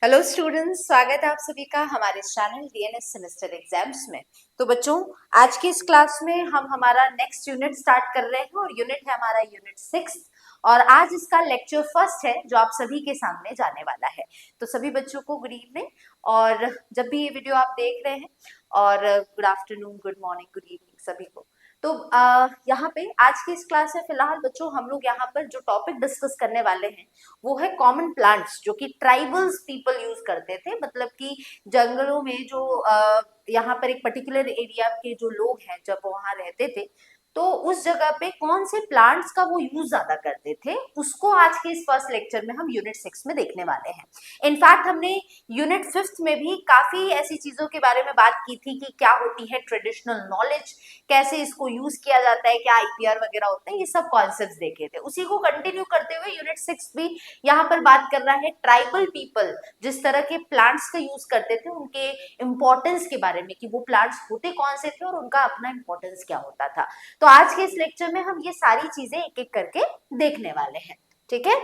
Hello students, स्वागत है आप सभी का हमारे चैनल डीएनएस सेमेस्टर एग्जाम्स में। तो बच्चों, आज की इस क्लास में हम हमारा नेक्स्ट यूनिट स्टार्ट कर रहे हैं और यूनिट है हमारा यूनिट 6 और आज इसका लेक्चर फर्स्ट है जो आप सभी के सामने जाने वाला है। तो सभी बच्चों को गुड इवनिंग, और जब भी ये वीडियो आप देख रहे हैं और good afternoon, good morning, good evening सभी को। तो यहाँ पे आज की इस क्लास में फिलहाल बच्चों हम लोग यहाँ पर जो टॉपिक डिस्कस करने वाले हैं वो है कॉमन प्लांट्स, जो कि ट्राइबल्स पीपल यूज करते थे। मतलब कि जंगलों में जो यहाँ पर एक पर्टिकुलर एरिया के जो लोग हैं जब वो वहां रहते थे तो उस जगह पे कौन से प्लांट्स का वो यूज ज्यादा करते थे, उसको आज के इस फर्स्ट लेक्चर में हम यूनिट 6 में देखने वाले हैं। इनफैक्ट हमने यूनिट 5 में भी काफी ऐसी चीजों के बारे में बात की थी कि क्या होती है ट्रेडिशनल नॉलेज, कैसे इसको यूज किया जाता है, क्या आईपीआर वगैरह होते हैं, ये सब कॉन्सेप्ट्स देखे थे। उसी को कंटिन्यू करते हुए यूनिट 6 भी यहाँ पर बात कर रहा है ट्राइबल पीपल जिस तरह के प्लांट्स का यूज करते थे, उनके इंपॉर्टेंस के बारे में कि वो प्लांट्स होते कौन से थे और उनका अपना इंपॉर्टेंस क्या होता था। तो आज के इस लेक्चर में हम ये सारी चीजें एक एक करके देखने वाले हैं। ठीक है,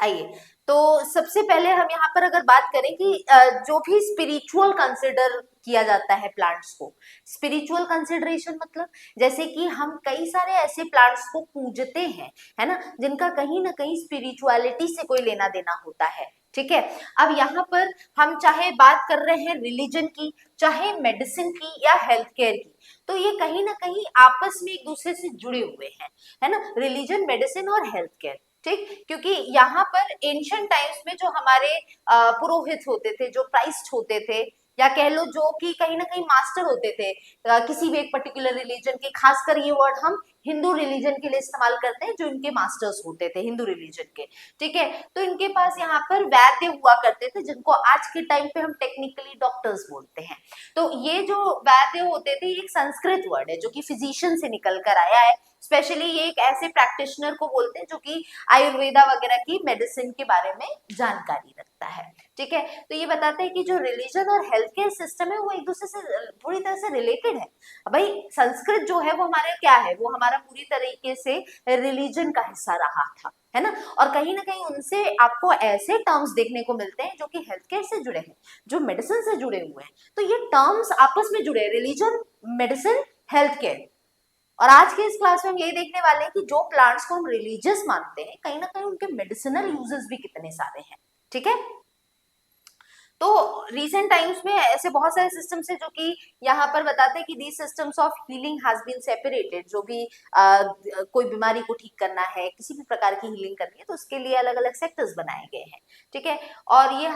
आइए। तो सबसे पहले हम यहाँ पर अगर बात करें कि जो भी स्पिरिचुअल कंसिडर किया जाता है प्लांट्स को, स्पिरिचुअल कंसिडरेशन मतलब जैसे कि हम कई सारे ऐसे प्लांट्स को पूजते हैं, है ना, जिनका कहीं ना कहीं स्पिरिचुअलिटी से कोई लेना देना होता है। ठीक है, अब यहाँ पर हम चाहे बात कर रहे हैं रिलीजन की, चाहे मेडिसिन की या हेल्थ केयर की, तो ये कहीं ना कहीं आपस में एक दूसरे से जुड़े हुए हैं, है ना, रिलीजन, मेडिसिन और हेल्थ केयर। ठीक, क्योंकि यहाँ पर एंशिएंट टाइम्स में जो हमारे पुरोहित होते थे, जो प्राइस्ट होते थे, या कह लो जो कि कहीं ना कहीं मास्टर होते थे किसी भी एक पर्टिकुलर रिलीजन के, खासकर ये वर्ड हम हिंदू रिलीजन के लिए इस्तेमाल करते हैं, जो इनके मास्टर्स होते थे हिंदू रिलीजन के। ठीक है, तो इनके पास यहाँ पर वैद्य हुआ करते थे, जिनको आज के टाइम पे हम टेक्निकली डॉक्टर्स बोलते हैं। तो ये जो वैद्य होते थे, ये एक संस्कृत वर्ड है जो कि फिजिशियन से निकल कर आया है। स्पेशली ये एक ऐसे प्रैक्टिशनर को बोलते हैं जो कि आयुर्वेदा वगैरह की मेडिसिन के बारे में जानकारी रखता है। ठीक है, तो ये बताते हैं कि जो रिलीजन और हेल्थ केयर सिस्टम है वो एक दूसरे से पूरी तरह से रिलेटेड है। भाई संस्कृत जो है वो हमारे क्या है, वो हमारा पूरी तरीके से रिलीजन का हिस्सा रहा था, है ना, और कहीं ना कहीं उनसे आपको ऐसे टर्म्स देखने को मिलते हैं जो कि हेल्थ केयर से जुड़े हैं, जो मेडिसिन से जुड़े हुए हैं। तो ये टर्म्स आपस में जुड़े हैं, रिलीजन, मेडिसिन, हेल्थ केयर। और आज के इस क्लास में हम यही देखने वाले हैं कि जो प्लांट्स को हम रिलीजियस मानते हैं, कहीं ना कहीं उनके मेडिसिनल यूजेस भी कितने सारे हैं। ठीक है, तो रिसेंट टाइम्स में ऐसे बहुत सारे सिस्टम्स हैं जो कि यहाँ पर बताते हैं कि these systems of healing has been separated. जो भी कोई बीमारी को ठीक करना है, किसी भी प्रकार की हीलिंग करनी है, तो उसके लिए अलग अलग सेक्टर्स बनाए गए हैं। ठीक है, और ये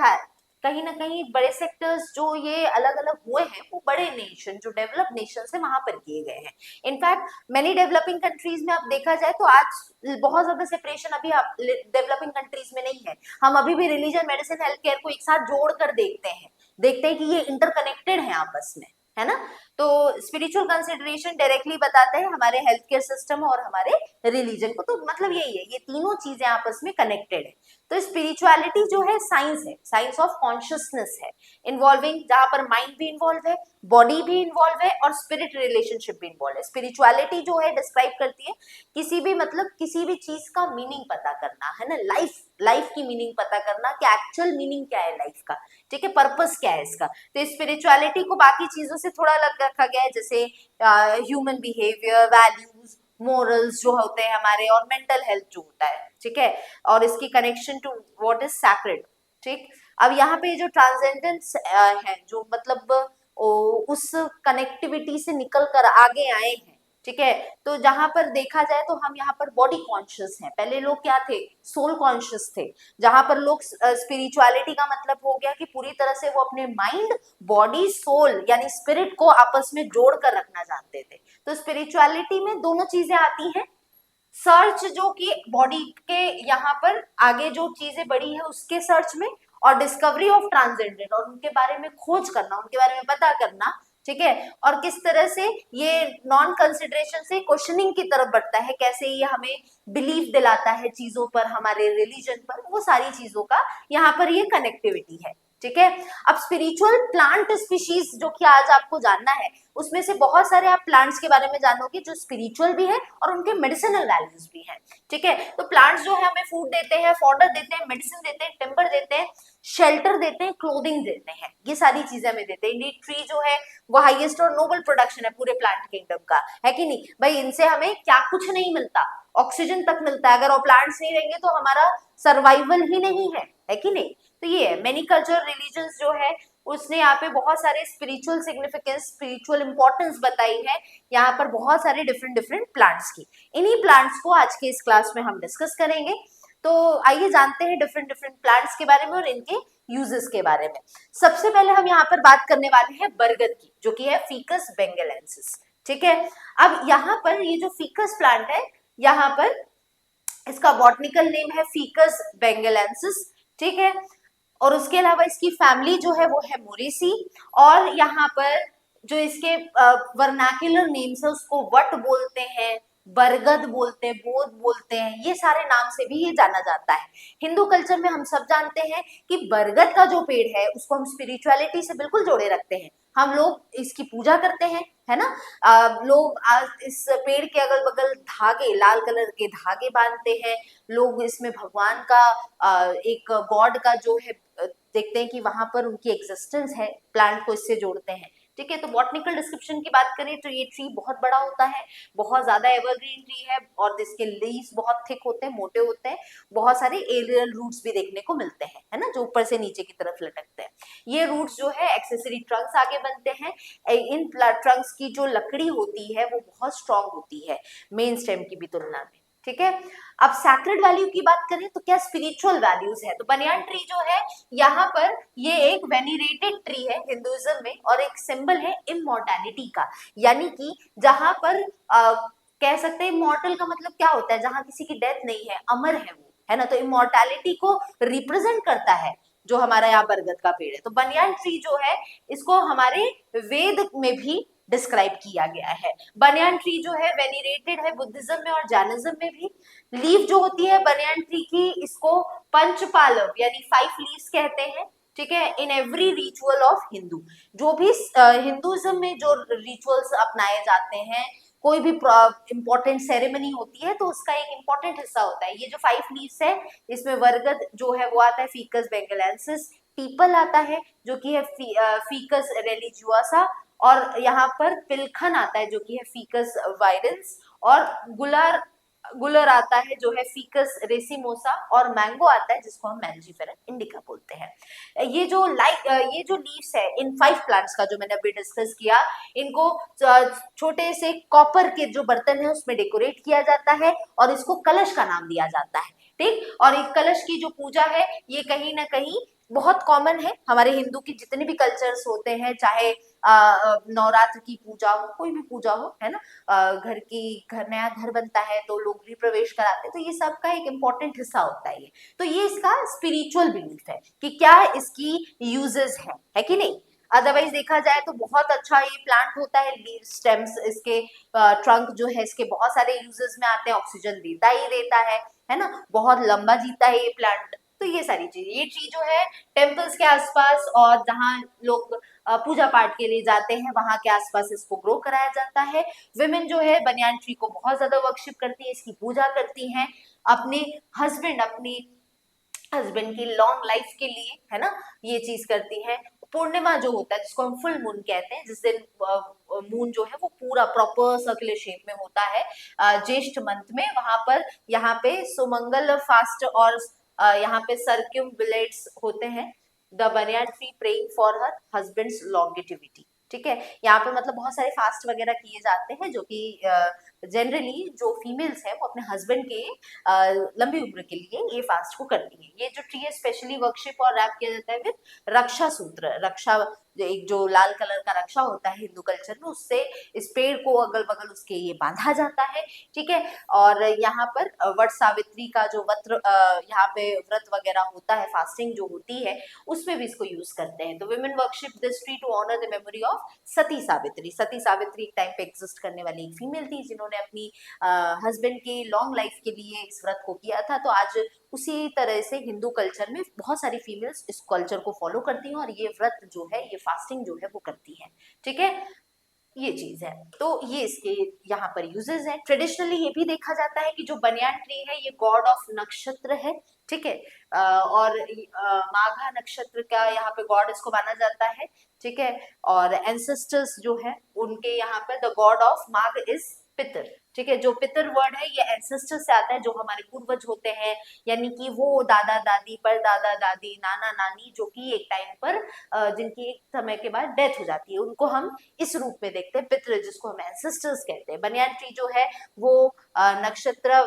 कहीं ना कहीं बड़े सेक्टर्स जो ये अलग अलग हुए हैं वो बड़े नेशन, जो डेवलप नेशन है, वहां पर किए गए हैं। इनफैक्ट मेनी डेवलपिंग कंट्रीज में आप देखा जाए तो आज बहुत ज्यादा सेपरेशन अभी डेवलपिंग कंट्रीज में नहीं है। हम अभी भी रिलीजन, मेडिसिन, हेल्थ केयर को एक साथ जोड़ कर देखते हैं कि ये इंटरकनेक्टेड है आपस में, है ना। तो स्पिरिचुअल कंसिडरेशन डायरेक्टली बताते हैं हमारे हेल्थ केयर सिस्टम और हमारे रिलीजन को। तो मतलब यही है, ये तीनों चीजें आपस में कनेक्टेड है। तो स्पिरिचुअलिटी जो है साइंस ऑफ कॉन्शियसनेस है, इन्वॉल्विंग, जहां पर माइंड भी इन्वॉल्व है, बॉडी भी इन्वॉल्व है और स्पिरिट रिलेशनशिप भी इन्वॉल्व है। स्पिरिचुअलिटी जो है डिस्क्राइब करती है किसी भी, मतलब किसी भी चीज का मीनिंग पता करना, है ना, लाइफ की मीनिंग पता करना कि एक्चुअल मीनिंग क्या है लाइफ का। ठीक है, पर्पस क्या है इसका। तो स्पिरिचुअलिटी को बाकी चीजों से थोड़ा अलग रखा गया है, जैसे ह्यूमन बिहेवियर, वैल्यूज, मोरल्स जो होते हैं हमारे, और मेंटल हेल्थ जो होता है। ठीक है, और इसकी connection to what is sacred. ठीक, अब यहाँ पे जो ट्रांसेंडेंस है, जो मतलब उस कनेक्टिविटी से निकल कर आगे आए हैं। ठीक है, तो जहां पर देखा जाए तो हम यहाँ पर बॉडी कॉन्शियस हैं, पहले लोग क्या थे, सोल कॉन्शियस थे। जहां पर लोग स्पिरिचुअलिटी का मतलब हो गया कि पूरी तरह से वो अपने माइंड, बॉडी, सोल यानी स्पिरिट को आपस में जोड़ कर रखना जानते थे। तो स्पिरिचुअलिटी में दोनों चीजें आती हैं, सर्च जो कि बॉडी के यहाँ पर आगे जो चीजें बढ़ी है उसके सर्च में, और डिस्कवरी ऑफ ट्रांसेंडेंट, और उनके बारे में खोज करना, उनके बारे में पता करना। ठीक है, और किस तरह से ये नॉन कंसिडरेशन से क्वेश्चनिंग की तरफ बढ़ता है, कैसे ये हमें बिलीफ दिलाता है चीजों पर, हमारे रिलीजन पर, वो सारी चीजों का यहाँ पर ये कनेक्टिविटी है। ठीक है। अब स्पिरिचुअल प्लांट स्पीशीज जो कि आज आपको जानना है, उसमें से बहुत सारे आप प्लांट्स के बारे में जानोगे जो स्पिरिचुअल भी है और उनके मेडिसिनल वैल्यूज भी हैं, ठीक है। तो प्लांट्स जो है हमें फूड देते हैं, फॉडर देते हैं, मेडिसिन देते हैं, टिम्बर देते हैं, शेल्टर देते हैं, क्लोथिंग देते हैं, ये सारी चीजें हमें देते हैं। इंडीड ट्री जो है वो हाईएस्ट और नोबल प्रोडक्शन है पूरे प्लांट किंगडम का, है कि नहीं भाई। इनसे हमें क्या कुछ नहीं मिलता, ऑक्सीजन तक मिलता है। अगर वो प्लांट्स नहीं रहेंगे तो हमारा सर्वाइवल ही नहीं है कि नहीं। तो ये है, मेनी कल्चर रिलीजन्स जो है उसने यहाँ पे बहुत सारे स्पिरिचुअल सिग्निफिकेंस, स्पिरिचुअल इंपॉर्टेंस बताई है यहाँ पर बहुत सारे डिफरेंट डिफरेंट प्लांट्स की। इन्हीं प्लांट्स को आज के इस क्लास में हम डिस्कस करेंगे। तो आइए जानते हैं डिफरेंट डिफरेंट प्लांट्स के बारे में और इनके यूजेस के बारे में। सबसे पहले हम यहाँ पर बात करने वाले हैं बरगद की, जो कि है फीकस बेंगेलेंसिस, ठीक है। अब यहाँ पर ये जो फीकस प्लांट है, यहाँ पर इसका बॉटनिकल नेम है फीकस बेंगेलेंसिस, ठीक है। और उसके अलावा इसकी फैमिली जो है वो है मोरेसी, और यहाँ पर जो इसके वर्नाक्युलर नेम्स है उसको वट बोलते हैं, बरगद बोलते हैं, बोध बोलते हैं, ये सारे नाम से भी ये जाना जाता है। हिंदू कल्चर में हम सब जानते हैं कि बरगद का जो पेड़ है उसको हम स्पिरिचुअलिटी से बिल्कुल जोड़े रखते हैं, हम लोग इसकी पूजा करते हैं, है ना। लोग आज इस पेड़ के अगल बगल धागे, लाल कलर के धागे बांधते हैं, लोग इसमें भगवान का एक गॉड का जो है देखते हैं कि वहां पर उनकी एग्जिस्टेंस है, प्लांट को इससे जोड़ते हैं, ठीक है। तो बॉटनिकल डिस्क्रिप्शन की बात करें तो ये ट्री बहुत बड़ा होता है, बहुत ज्यादा एवरग्रीन ट्री है, और इसके लीव्स बहुत थिक होते हैं, मोटे होते हैं, बहुत सारे एरियल रूट्स भी देखने को मिलते हैं, है ना, जो ऊपर से नीचे की तरफ लटकते हैं। ये रूट्स जो है एक्सेसरी ट्रंक्स आगे बनते हैं। इन ट्रंक्स की जो लकड़ी होती है वो बहुत स्ट्रॉन्ग होती है मेन स्टेम की भी तुलना में, ठीक है। अब सैक्रेड वैल्यू की बात करें तो क्या स्पिरिचुअल वैल्यूज है, तो बनियान ट्री जो है यहाँ पर ये एक वेनिरेटेड ट्री है हिंदुइज्म में, और एक सिंबल है इमॉर्टैलिटी का, यानी कि जहां पर कह सकते हैं इमॉर्टल का मतलब क्या होता है, जहां किसी की डेथ नहीं है, अमर है वो, है ना। तो इमॉर्टैलिटी को रिप्रेजेंट करता है जो हमारा यहाँ बरगद का पेड़ है। तो बनियान ट्री जो है इसको हमारे वेद में भी डिस्क्राइब किया गया है। बनियान ट्री जो है वेनिरेटेड है बुद्धिज्म में और जैनिज्म में भी। लीफ जो होती है बनियान ट्री की, इसको पंचपालव यानी 5 लीव्स कहते हैं, ठीक है। In every ritual of Hindu, जो भी हिंदुइज्म में जो रिचुअल्स अपनाए जाते हैं, कोई भी इंपॉर्टेंट सेरेमनी होती है तो उसका एक इंपॉर्टेंट हिस्सा होता है। ये जो 5 लीव्स है इसमें बरगद जो है वो आता है फीकस बेंगेलेंसिस, पीपल आता है जो कि है फीकस रिलीजियोसा, और यहाँ पर पिलखन आता है जो कि है फीकस वायरेंस, और गुलार गुलर आता है जो है फीकस रेसिमोसा, और मैंगो आता है जिसको हम मैंजीफेरा इंडिका बोलते हैं। ये जो लीव्स है इन 5 प्लांट्स का जो मैंने अभी डिस्कस किया, इनको छोटे से कॉपर के जो बर्तन है उसमें डेकोरेट किया जाता है और इसको कलश का नाम दिया जाता है, ठीक। और एक कलश की जो पूजा है ये कहीं ना कहीं बहुत कॉमन है हमारे हिंदू की जितने भी कल्चर्स होते हैं, चाहे नवरात्र की पूजा हो, कोई भी पूजा हो, है ना, घर नया घर बनता है तो लोग गृह प्रवेश कराते हैं, तो ये सबका एक इम्पोर्टेंट हिस्सा होता है ये। तो ये इसका स्पिरिचुअल बिलीफ है कि क्या इसकी यूजेस है कि नहीं। अदरवाइज देखा जाए तो बहुत अच्छा ये प्लांट होता है, लीव स्टेम्स इसके, ट्रंक जो है इसके बहुत सारे यूजेस में आते हैं, ऑक्सीजन देता ही देता है ना, बहुत लंबा जीता है ये प्लांट। तो ये सारी चीजें, ये ट्री जो है टेम्पल्स के आसपास और जहाँ लोग पूजा पाठ के लिए जाते हैं वहां के आसपास इसको ग्रो कराया जाता है। विमेन जो है बनियान ट्री को बहुत ज्यादा वर्शिप करती है, इसकी पूजा करती हैं, अपने अपनी हस्बैंड की लॉन्ग लाइफ के लिए, है ना, ये चीज करती है। पूर्णिमा जो होता है जिसको हम फुल मून कहते हैं, जिस दिन मून जो है वो पूरा प्रॉपर सर्कुलर शेप में होता है ज्येष्ठ मंथ में, वहां पर यहाँ पे सुमंगल फास्ट और यहाँ पे सर्क्यूम्बुलेट्स होते हैं, the banyan tree praying for her husband's longevity, ठीक है। यहाँ पे मतलब बहुत सारे फास्ट वगैरह किए जाते हैं जो कि जनरली जो फीमेल्स है वो अपने हस्बैंड के लंबी उम्र के लिए ये फास्ट को करती है। ये जो ट्री है स्पेशली वर्कशिप और रैप किया जाता है विद रक्षा सूत्र, रक्षा एक जो लाल कलर का रक्षा होता है हिंदू कल्चर में, उससे इस पेड़ को अगल बगल उसके ये बांधा जाता है, ठीक है। और यहाँ पर वट सावित्री का जो यहाँ पे व्रत वगैरह होता है, फास्टिंग जो होती है उसमें भी इसको यूज करते हैं। तो women worship this tree to honour the memory of Sati Savitri. Sati Savitri एक टाइम पे एग्जिस्ट करने वाली एक फीमेल थी जिन्होंने अपनी हस्बैंड के लॉन्ग लाइफ के लिए इस व्रत को किया था। तो आज उसी तरह से हिंदू कल्चर में बहुत सारी फीमेल्स इस कल्चर को फॉलो करती हैं और ये व्रत जो है, ये फास्टिंग जो है वो करती हैं। ठीक है, ये चीज है। तो ये इसके यहाँ पर यूजेस है। ट्रेडिशनली ये भी देखा जाता है कि जो बनियान ट्री है ये गॉड ऑफ नक्षत्र है। ठीक है, और माघा नक्षत्र का यहाँ पे गॉड इसको माना जाता है। ठीक है, और एंसेस्टर्स जो है उनके यहाँ पे the God of Magh is पितर। ठीक है, जो पितर वर्ड है ये एंसेस्टर से आता है, जो हमारे पूर्वज होते हैं, यानी कि वो दादा दादी, पर दादा दादी, नाना नानी, जो कि एक टाइम पर जिनकी एक समय के बाद डेथ हो जाती है, उनको हम इस रूप में देखते हैं, पितृ, जिसको हम एंसेस्टर्स कहते हैं। बनियान ट्री जो है वो नक्षत्र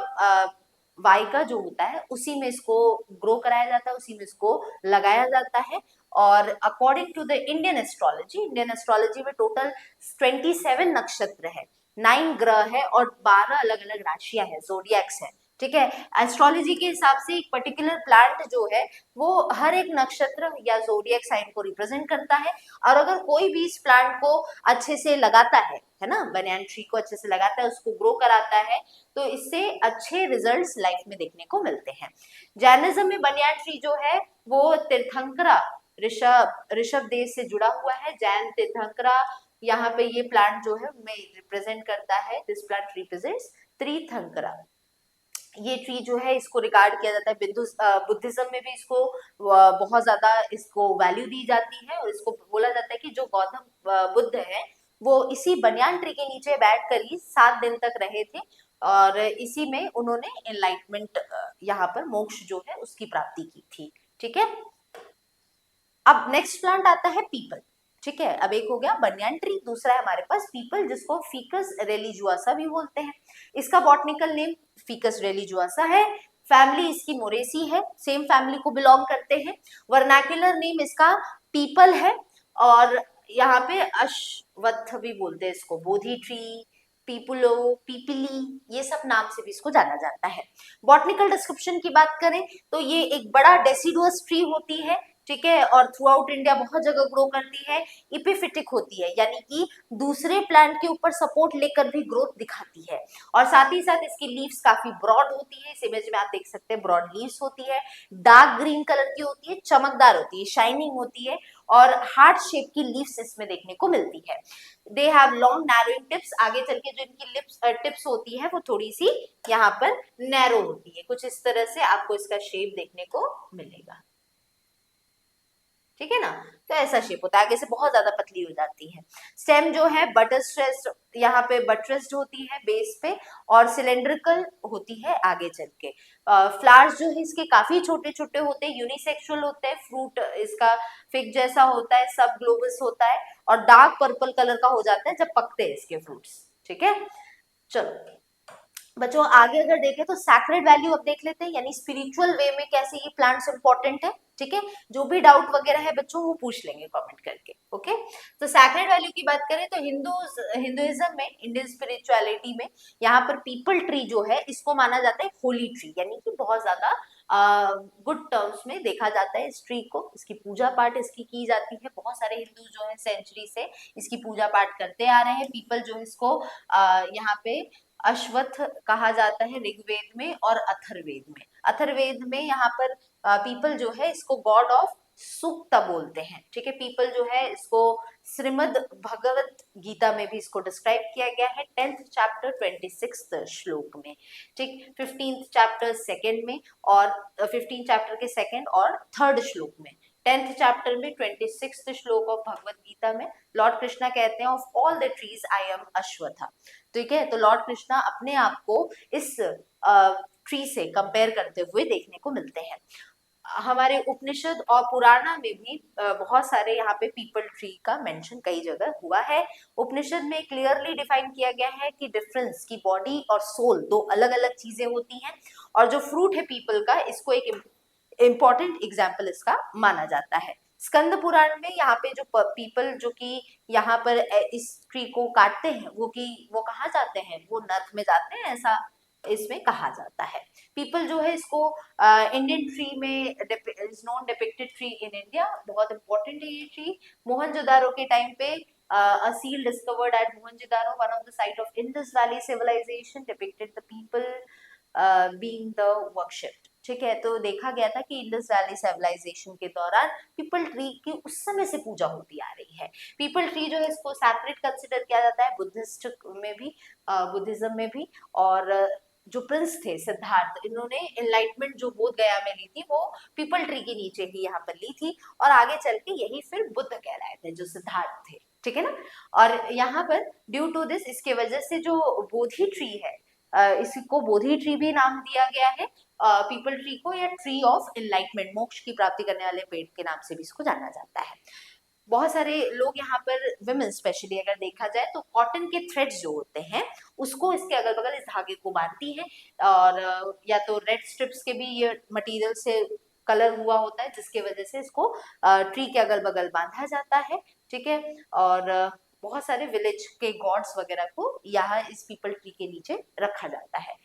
वाई का जो होता है उसी में इसको ग्रो कराया जाता है, उसी में इसको लगाया जाता है। और according to the Indian astrology में टोटल 27 नक्षत्र है, 9 ग्रह है और 12 अलग अलग राशियां हैं, जोडियक्स है। ठीक है, एस्ट्रोलॉजी के हिसाब से एक पर्टिकुलर प्लांट जो है वो हर एक नक्षत्र या जोडियक साइन को रिप्रेजेंट करता है। और अगर कोई भी इस प्लांट को अच्छे से लगाता है ना, बनियान ट्री को अच्छे से लगाता है, उसको ग्रो कराता है, तो इससे अच्छे रिजल्ट्स लाइफ में देखने को मिलते हैं। जैनिज्म में बनियान ट्री जो है वो तीर्थंकरा ऋषभ देश से जुड़ा हुआ है। जैन तीर्थंकरा यहाँ पे ये प्लांट जो है मैं रिप्रेजेंट करता है, दिस प्लांट रिप्रेजेंट्स तीर्थंकरा। ये ट्री जो है इसको रिगार्ड किया जाता है, बुद्धिज्म में भी इसको बहुत ज्यादा इसको वैल्यू दी जाती है, और इसको बोला जाता है कि जो गौतम बुद्ध है वो इसी बनियान ट्री के नीचे बैठ कर ही 7 दिन तक रहे थे, और इसी में उन्होंने एनलाइटमेंट, यहाँ पर मोक्ष जो है उसकी प्राप्ति की थी। ठीक है, अब नेक्स्ट प्लांट आता है पीपल। ठीक है, अब एक हो गया बनियान ट्री, दूसरा है हमारे पास पीपल, जिसको फीकस रेलिजुआसा भी बोलते हैं। इसका बॉटनिकल नेम फीकस रेलिजुआसा है। फैमिली इसकी मोरेसी है, सेम फैमिली को बिलोंग करते हैं। वर्नाक्युलर नेम इसका पीपल है, और यहाँ पे अश्वत्थ भी बोलते हैं इसको, बोधी ट्री, पीपुलो, पीपली, ये सब नाम से भी इसको जाना जाता है। बॉटनिकल डिस्क्रिप्शन की बात करें तो ये एक बड़ा डेसिडुअस ट्री होती है। ठीक है, और थ्रू आउट इंडिया बहुत जगह ग्रो करती है। इपिफिटिक होती है, यानी कि दूसरे प्लांट के ऊपर सपोर्ट लेकर भी ग्रोथ दिखाती है, और साथ ही साथ इसकी लीव्स काफी ब्रॉड होती है। इस इमेज में आप देख सकते हैं, ब्रॉड लीव्स होती है, डार्क ग्रीन कलर की होती है, चमकदार होती है, शाइनिंग होती है, और हार्ट शेप की लीव्स इसमें देखने को मिलती है। They have long narrowing tips, आगे चल के जो इनकी लिप्स टिप्स होती है वो थोड़ी सी यहाँ पर नैरो होती है, कुछ इस तरह से आपको इसका शेप देखने को मिलेगा। ठीक है ना, तो ऐसा शेप होता है, आगे से बहुत ज्यादा पतली हो जाती है। स्टेम जो है बटरस्ट्रेस्ड, यहाँ पे बटरेस्ड होती है बेस पे, और सिलेंड्रिकल होती है आगे चल के। फ्लावर्स जो है इसके काफी छोटे छोटे होते हैं, यूनिसेक्सुअल होते हैं, फ्रूट इसका फिग जैसा होता है, सब ग्लोबस होता है, और डार्क पर्पल कलर का हो जाता है जब पकते हैं इसके फ्रूट्स। ठीक है, चलो बच्चों आगे अगर देखें तो सैक्रेड वैल्यू अब देख लेते हैं, यानी स्पिरिचुअल वे में कैसे ये प्लांट्स इंपॉर्टेंट है। ठीक है, जो भी डाउट वगैरह है बच्चों वो पूछ लेंगे कमेंट करके। ओके, तो सैक्रेड वैल्यू की बात करें तो हिंदुइज्म में, इंडियन स्पिरिचुअलिटी में, यहाँ पर पीपल ट्री जो है इसको माना जाता है होली ट्री, यानी कि बहुत ज्यादा गुड टर्म्स में देखा जाता है इस ट्री को। इसकी पूजा पाठ इसकी की जाती है, बहुत सारे हिंदू जो है सेंचुरी से इसकी पूजा पाठ करते आ रहे हैं। पीपल जो है इसको यहाँ पे अश्वत्थ कहा जाता है ऋग्वेद में और अथर्ववेद में। अथर्ववेद में यहाँ पर पीपल जो है इसको गॉड ऑफ सूक्ता बोलते हैं। ठीक है, पीपल जो है इसको श्रीमद् भगवत गीता में भी इसको डिस्क्राइब किया गया है 10th चैप्टर 26th श्लोक में। ठीक, 15th चैप्टर सेकंड में, और 15th चैप्टर के सेकंड और थर्ड श्लोक में। 10th चैप्टर में 26th श्लोक ऑफ भगवत गीता में लॉर्ड कृष्णा कहते हैं of all the trees I am Ashvattha. ठीक है, तो लॉर्ड कृष्णा अपने आप को इस ट्री से कंपेयर करते हुए देखने को मिलते हैं। हमारे उपनिषद और पुराणा में भी बहुत सारे यहाँ पे पीपल ट्री का मेंशन कई जगह हुआ है। उपनिषद में क्लियरली डिफाइन किया गया है कि डिफरेंस की बॉडी और सोल दो अलग अलग चीजें होती हैं, और जो फ्रूट है पीपल का इसको एक इम्पॉर्टेंट एग्जाम्पल इसका माना जाता है। स्कंद पुराण में यहाँ पे जो पीपल जो कि यहाँ पर इस ट्री को काटते हैं वो कहाँ जाते हैं, वो नर्क में जाते हैं, ऐसा इसमें कहा जाता है। पीपल जो है इसको इंडियन ट्री में is non depicted tree in India, बहुत इंपॉर्टेंट है ये ट्री। मोहनजोदारो के टाइम पे a seal discovered at Mohenjo-daro, one of the site of Indus Valley civilization, depicted the people being the worshipped. ठीक है, तो देखा गया था कि इंडस वैली सिविलाइजेशन के दौरान पीपल ट्री की उस समय से पूजा होती आ रही है। पीपल ट्री जो है इसको सैक्रेड कंसिडर किया जाता है बुद्धिस्ट में भी, बुद्धिज्म में भी। और जो प्रिंस थे सिद्धार्थ, इन्होंने एनलाइटमेंट जो बोध गया में ली थी वो पीपल ट्री के नीचे ही यहाँ पर ली थी, और आगे चल के यही फिर बुद्ध कहलाए थे जो सिद्धार्थ थे, ठीक है ना। और यहाँ पर ड्यू टू दिस, इसके वजह से जो बोधि ट्री है, इसको बोधि ट्री भी नाम दिया गया है, पीपल ट्री को, या ट्री ऑफ एनलाइटमेंट, मोक्ष की प्राप्ति करने वाले पेड़ के नाम से भी इसको जाना जाता है। बहुत सारे लोग यहाँ पर, विमेन स्पेशली अगर देखा जाए तो कॉटन के थ्रेड्स जो होते हैं उसको इसके अगल बगल इस धागे को बांधती है, और या तो रेड स्ट्रिप्स के भी ये मटेरियल से कलर हुआ होता है जिसके वजह से इसको ट्री के अगल बगल बांधा जाता है, ठीक है। और बहुत सारे विलेज के गॉड्स वगैरह को यहाँ इस पीपल ट्री के नीचे रखा जाता है,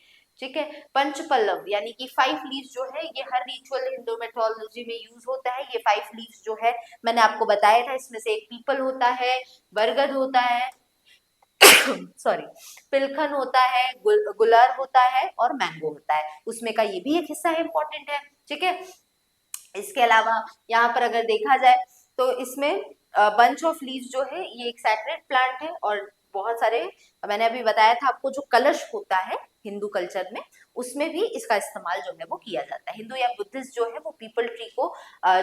ठीक है। पंच पल्लव यानी कि 5 लीव्स जो है ये हर रिचुअल हिंदू मेथोलॉजी में यूज होता है। ये 5 लीव्स जो है मैंने आपको बताया था, इसमें से एक पीपल होता है, बरगद होता है, सॉरी, पिलखन होता है, गुलर होता है और मैंगो होता है। उसमें का ये भी एक हिस्सा है, इंपॉर्टेंट है, ठीक है। इसके अलावा यहाँ पर अगर देखा जाए तो इसमें बंच ऑफ लीव्स जो है ये एक सैक्रेड प्लांट है, और बहुत सारे, मैंने अभी बताया था आपको, जो कलश होता है हिंदू कल्चर में उसमें भी इसका इस्तेमाल जो है वो किया जाता है। हिंदू या बुद्धिस्ट जो है वो पीपल ट्री को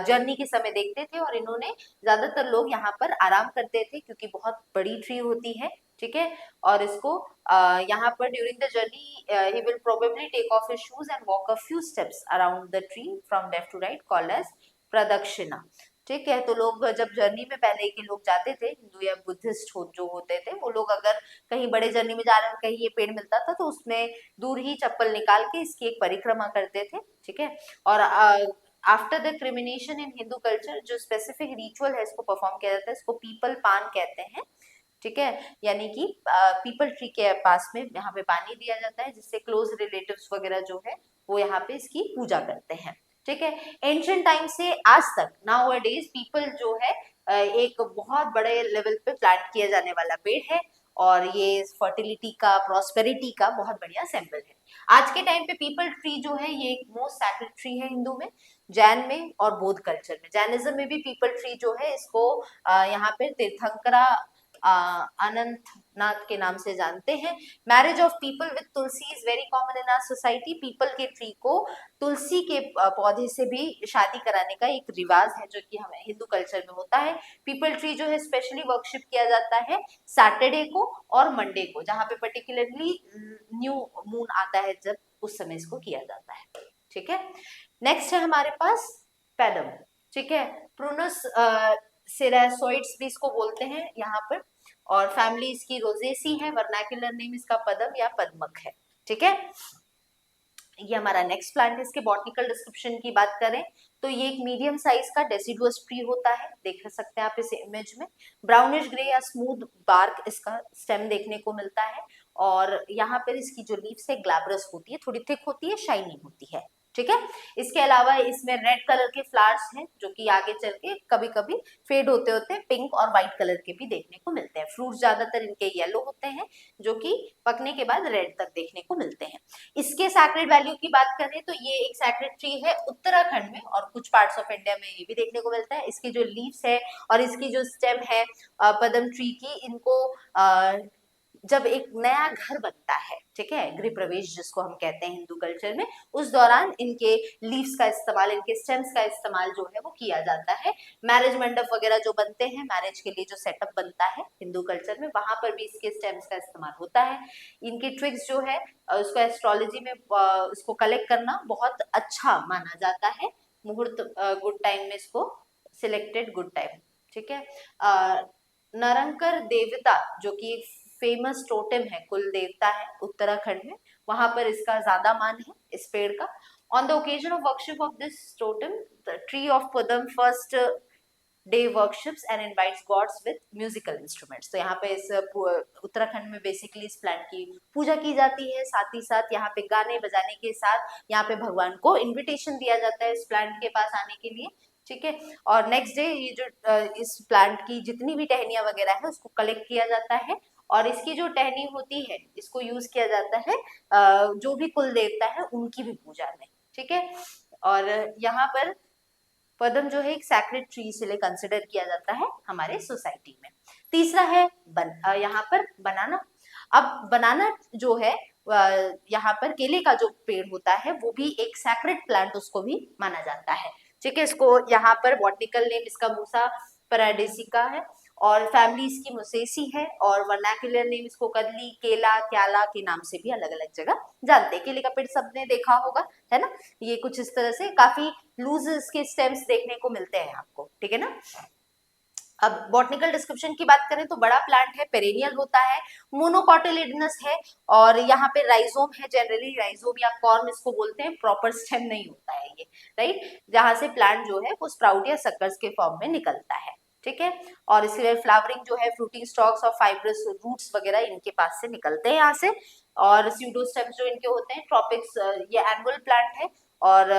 जर्नी के समय देखते थे, और इन्होंने, ज्यादातर लोग यहाँ पर आराम करते थे क्योंकि बहुत बड़ी ट्री होती है, ठीक है। और इसको यहाँ पर ड्यूरिंग द जर्नी ही will probably take off his shoes and walk a few steps around the tree from left to right, called as pradakshina, ठीक है। तो लोग जब जर्नी में पहले के लोग जाते थे, हिंदू या बुद्धिस्ट जो होते थे वो लोग, अगर कहीं बड़े जर्नी में जा रहे हैं, कहीं ये पेड़ मिलता था तो उसमें दूर ही चप्पल निकाल के इसकी एक परिक्रमा करते थे, ठीक है। और after the क्रिमिनेशन in Hindu culture जो स्पेसिफिक रिचुअल है इसको परफॉर्म किया जाता है, इसको पीपल पान कहते हैं, ठीक है। यानी कि पीपल ट्री के पास में यहाँ पे पानी दिया जाता है जिससे क्लोज रिलेटिव्स वगैरह जो है वो यहाँ पे इसकी पूजा करते हैं, ठीक है। एंशिएंट टाइम से आज तक नाउ अ डेज पीपल जो है एक बहुत बड़े लेवल पे प्लांट किया जाने वाला पेड़ है, और ये फर्टिलिटी का, प्रॉस्पेरिटी का बहुत बढ़िया सिंबल है। आज के टाइम पे पीपल ट्री जो है ये एक मोस्ट सैक्रेड ट्री है हिंदू में, जैन में और बौद्ध कल्चर में। जैनिज्म में भी पीपल ट्री जो है इसको यहाँ पे तीर्थंकरा अनंतनाथ के नाम से जानते हैं। Marriage of peepal with Tulsi is very common in our society. पीपल के ट्री को तुलसी के पौधे से भी शादी कराने का एक रिवाज है जो कि हमें हिंदू कल्चर में होता है। पीपल ट्री जो है स्पेशली वर्कशिप किया जाता है सैटरडे को और मंडे को, जहाँ पे पर्टिकुलरली न्यू मून आता है, जब उस समय इसको किया जाता है, ठीक है। नेक्स्ट है हमारे पास पैडम, ठीक है। प्रूनस सिरासोइड्स भी इसको बोलते हैं यहाँ पर, और फैमिली इसकी रोजेसी है, वर्नाक्युलर नेम इसका पदम या पद्मक है, ठीक है। ये हमारा नेक्स्ट प्लांट है। इसके बॉटनिकल डिस्क्रिप्शन की बात करें तो ये एक मीडियम साइज का डेसिडुअस ट्री होता है, देख सकते हैं आप इस इमेज में। ब्राउनिश ग्रे या स्मूथ बार्क इसका स्टेम देखने को मिलता है, और यहाँ पर इसकी जो लीव्स है ग्लैब्रस होती है, थोड़ी थिक होती है, शाइनिंग होती है, ठीक है। इसके अलावा इसमें रेड कलर के फ्लावर्स हैं जो कि आगे चल के कभी कभी फेड होते होते पिंक और व्हाइट कलर के भी देखने को मिलते हैं। फ्रूट ज्यादातर इनके येलो होते हैं जो कि पकने के बाद रेड तक देखने को मिलते हैं। इसके सैक्रेड वैल्यू की बात करें तो ये एक सैक्रेड ट्री है उत्तराखंड में, और कुछ पार्ट्स ऑफ इंडिया में ये भी देखने को मिलता है। इसकी जो लीव्स है और इसकी जो स्टेम है पदम ट्री की, इनको जब एक नया घर बनता है, ठीक है, गृह प्रवेश जिसको हम कहते हैं हिंदू कल्चर में, उस दौरान इनके लीव्स का इस्तेमाल, इनके स्टेम्स का इस्तेमाल जो है वो किया जाता है। मैरिज मंडप वगैरह जो बनते हैं, मैरिज के लिए जो सेटअप बनता है हिंदू कल्चर में, वहां पर भी इसके स्टेम्स का इस्तेमाल होता है। इनके ट्विग्स जो है उसको एस्ट्रोलॉजी में इसको कलेक्ट करना बहुत अच्छा माना जाता है। मुहूर्त गुड टाइम में इसको सिलेक्टेड गुड टाइम, ठीक है। नरंकर देवता जो कि फेमस टोटेम है, कुल देवता है उत्तराखंड में, वहां पर इसका ज्यादा मान है इस पेड़ का। On the occasion of worship of this totem the tree of Padam first day worships and invites gods with musical instruments. तो यहाँ पे इस उत्तराखंड में बेसिकली इस प्लांट की पूजा की जाती है, साथ ही साथ यहाँ पे गाने बजाने के साथ यहाँ पे भगवान को इन्विटेशन दिया जाता है इस प्लांट के पास आने के लिए, ठीक है। और नेक्स्ट डे ये जो इस प्लांट की जितनी भी टहनियां वगैरह है उसको कलेक्ट किया जाता है, और इसकी जो टहनी होती है इसको यूज किया जाता है जो भी कुल देवता है उनकी भी पूजा में, ठीक है। और यहाँ पर पद्म जो है एक सैक्रेड ट्री इसलिए कंसिडर किया जाता है हमारे सोसाइटी में। तीसरा है यहाँ पर बनाना। अब बनाना जो है यहाँ पर केले का जो पेड़ होता है वो भी एक सैक्रेड प्लांट उसको भी माना जाता है। ठीक है, इसको यहाँ पर बॉटनिकल नेम इसका मूसा पैराडिसिका है और फैमिली इसकी मुसेसी है और वर्नाक्युलर नेम इसको कदली, केला, क्याला के नाम से भी अलग अलग जगह जानते हैं। केले का पेड़ सबने देखा होगा, है ना। ये कुछ इस तरह से काफी लूज इसके स्टेम्स देखने को मिलते हैं आपको, ठीक है ना। अब बॉटनिकल डिस्क्रिप्शन की बात करें तो बड़ा प्लांट है, पेरेनियल होता है, मोनोकोटिलिडनस है और यहाँ पे राइजोम है, जनरली राइजोम या कॉर्म इसको बोलते हैं, प्रॉपर स्टेम नहीं होता है ये, राइट, जहां से प्लांट जो है वो स्प्राउट या सकर्स के फॉर्म में निकलता है। ठीक है, और इसके फ्लावरिंग जो है फ्रूटिंग स्टॉक्स और फाइब्रस रूट्स वगैरह इनके पास से निकलते हैं यहाँ से। और स्यूडोस्टेम्स जो इनके होते हैं, ट्रॉपिक्स, ये एनुअल प्लांट है और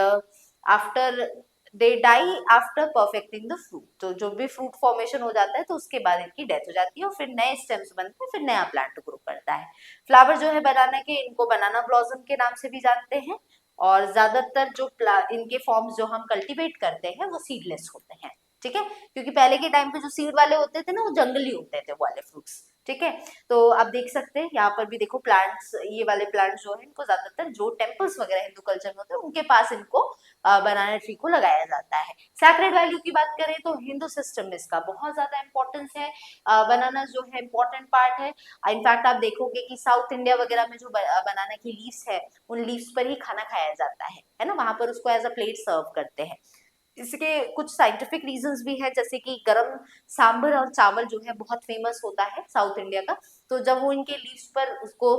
after they die after perfecting the fruit, तो जो भी फ्रूट फॉर्मेशन हो जाता है तो उसके बाद इनकी डेथ हो जाती है और फिर नए स्टेम्स बनते हैं, फिर नया प्लांट ग्रो करता है। फ्लावर जो है बनाना के, इनको बनाना ब्लॉसम के नाम से भी जानते हैं और ज्यादातर जो इनके फॉर्म्स जो हम कल्टीवेट करते हैं वो सीडलेस होते हैं। ठीक है, क्योंकि पहले के टाइम पे जो सीड वाले होते थे ना वो जंगली होते थे वो वाले फ्रूट्स। ठीक है, तो आप देख सकते हैं यहाँ पर भी देखो प्लांट्स, ये वाले प्लांट्स जो है इनको ज्यादातर जो टेम्पल्स वगैरह हिंदू कल्चर में होते हैं उनके पास इनको बनाना ट्री को लगाया जाता है। सैक्रेड वैल्यू की बात करें तो हिंदू सिस्टम में इसका बहुत ज्यादा इंपॉर्टेंस है। बनाना जो है इंपॉर्टेंट पार्ट है। इनफैक्ट आप देखोगे कि साउथ इंडिया वगैरह में जो बनाना की लीव्स है उन लीव्स पर ही खाना खाया जाता है ना, वहां पर उसको एज अ प्लेट सर्व करते हैं। इसके कुछ साइंटिफिक रीजंस भी है, जैसे कि गरम सांभर और चावल जो है बहुत फेमस होता है साउथ इंडिया का, तो जब वो इनके लीव्स पर उसको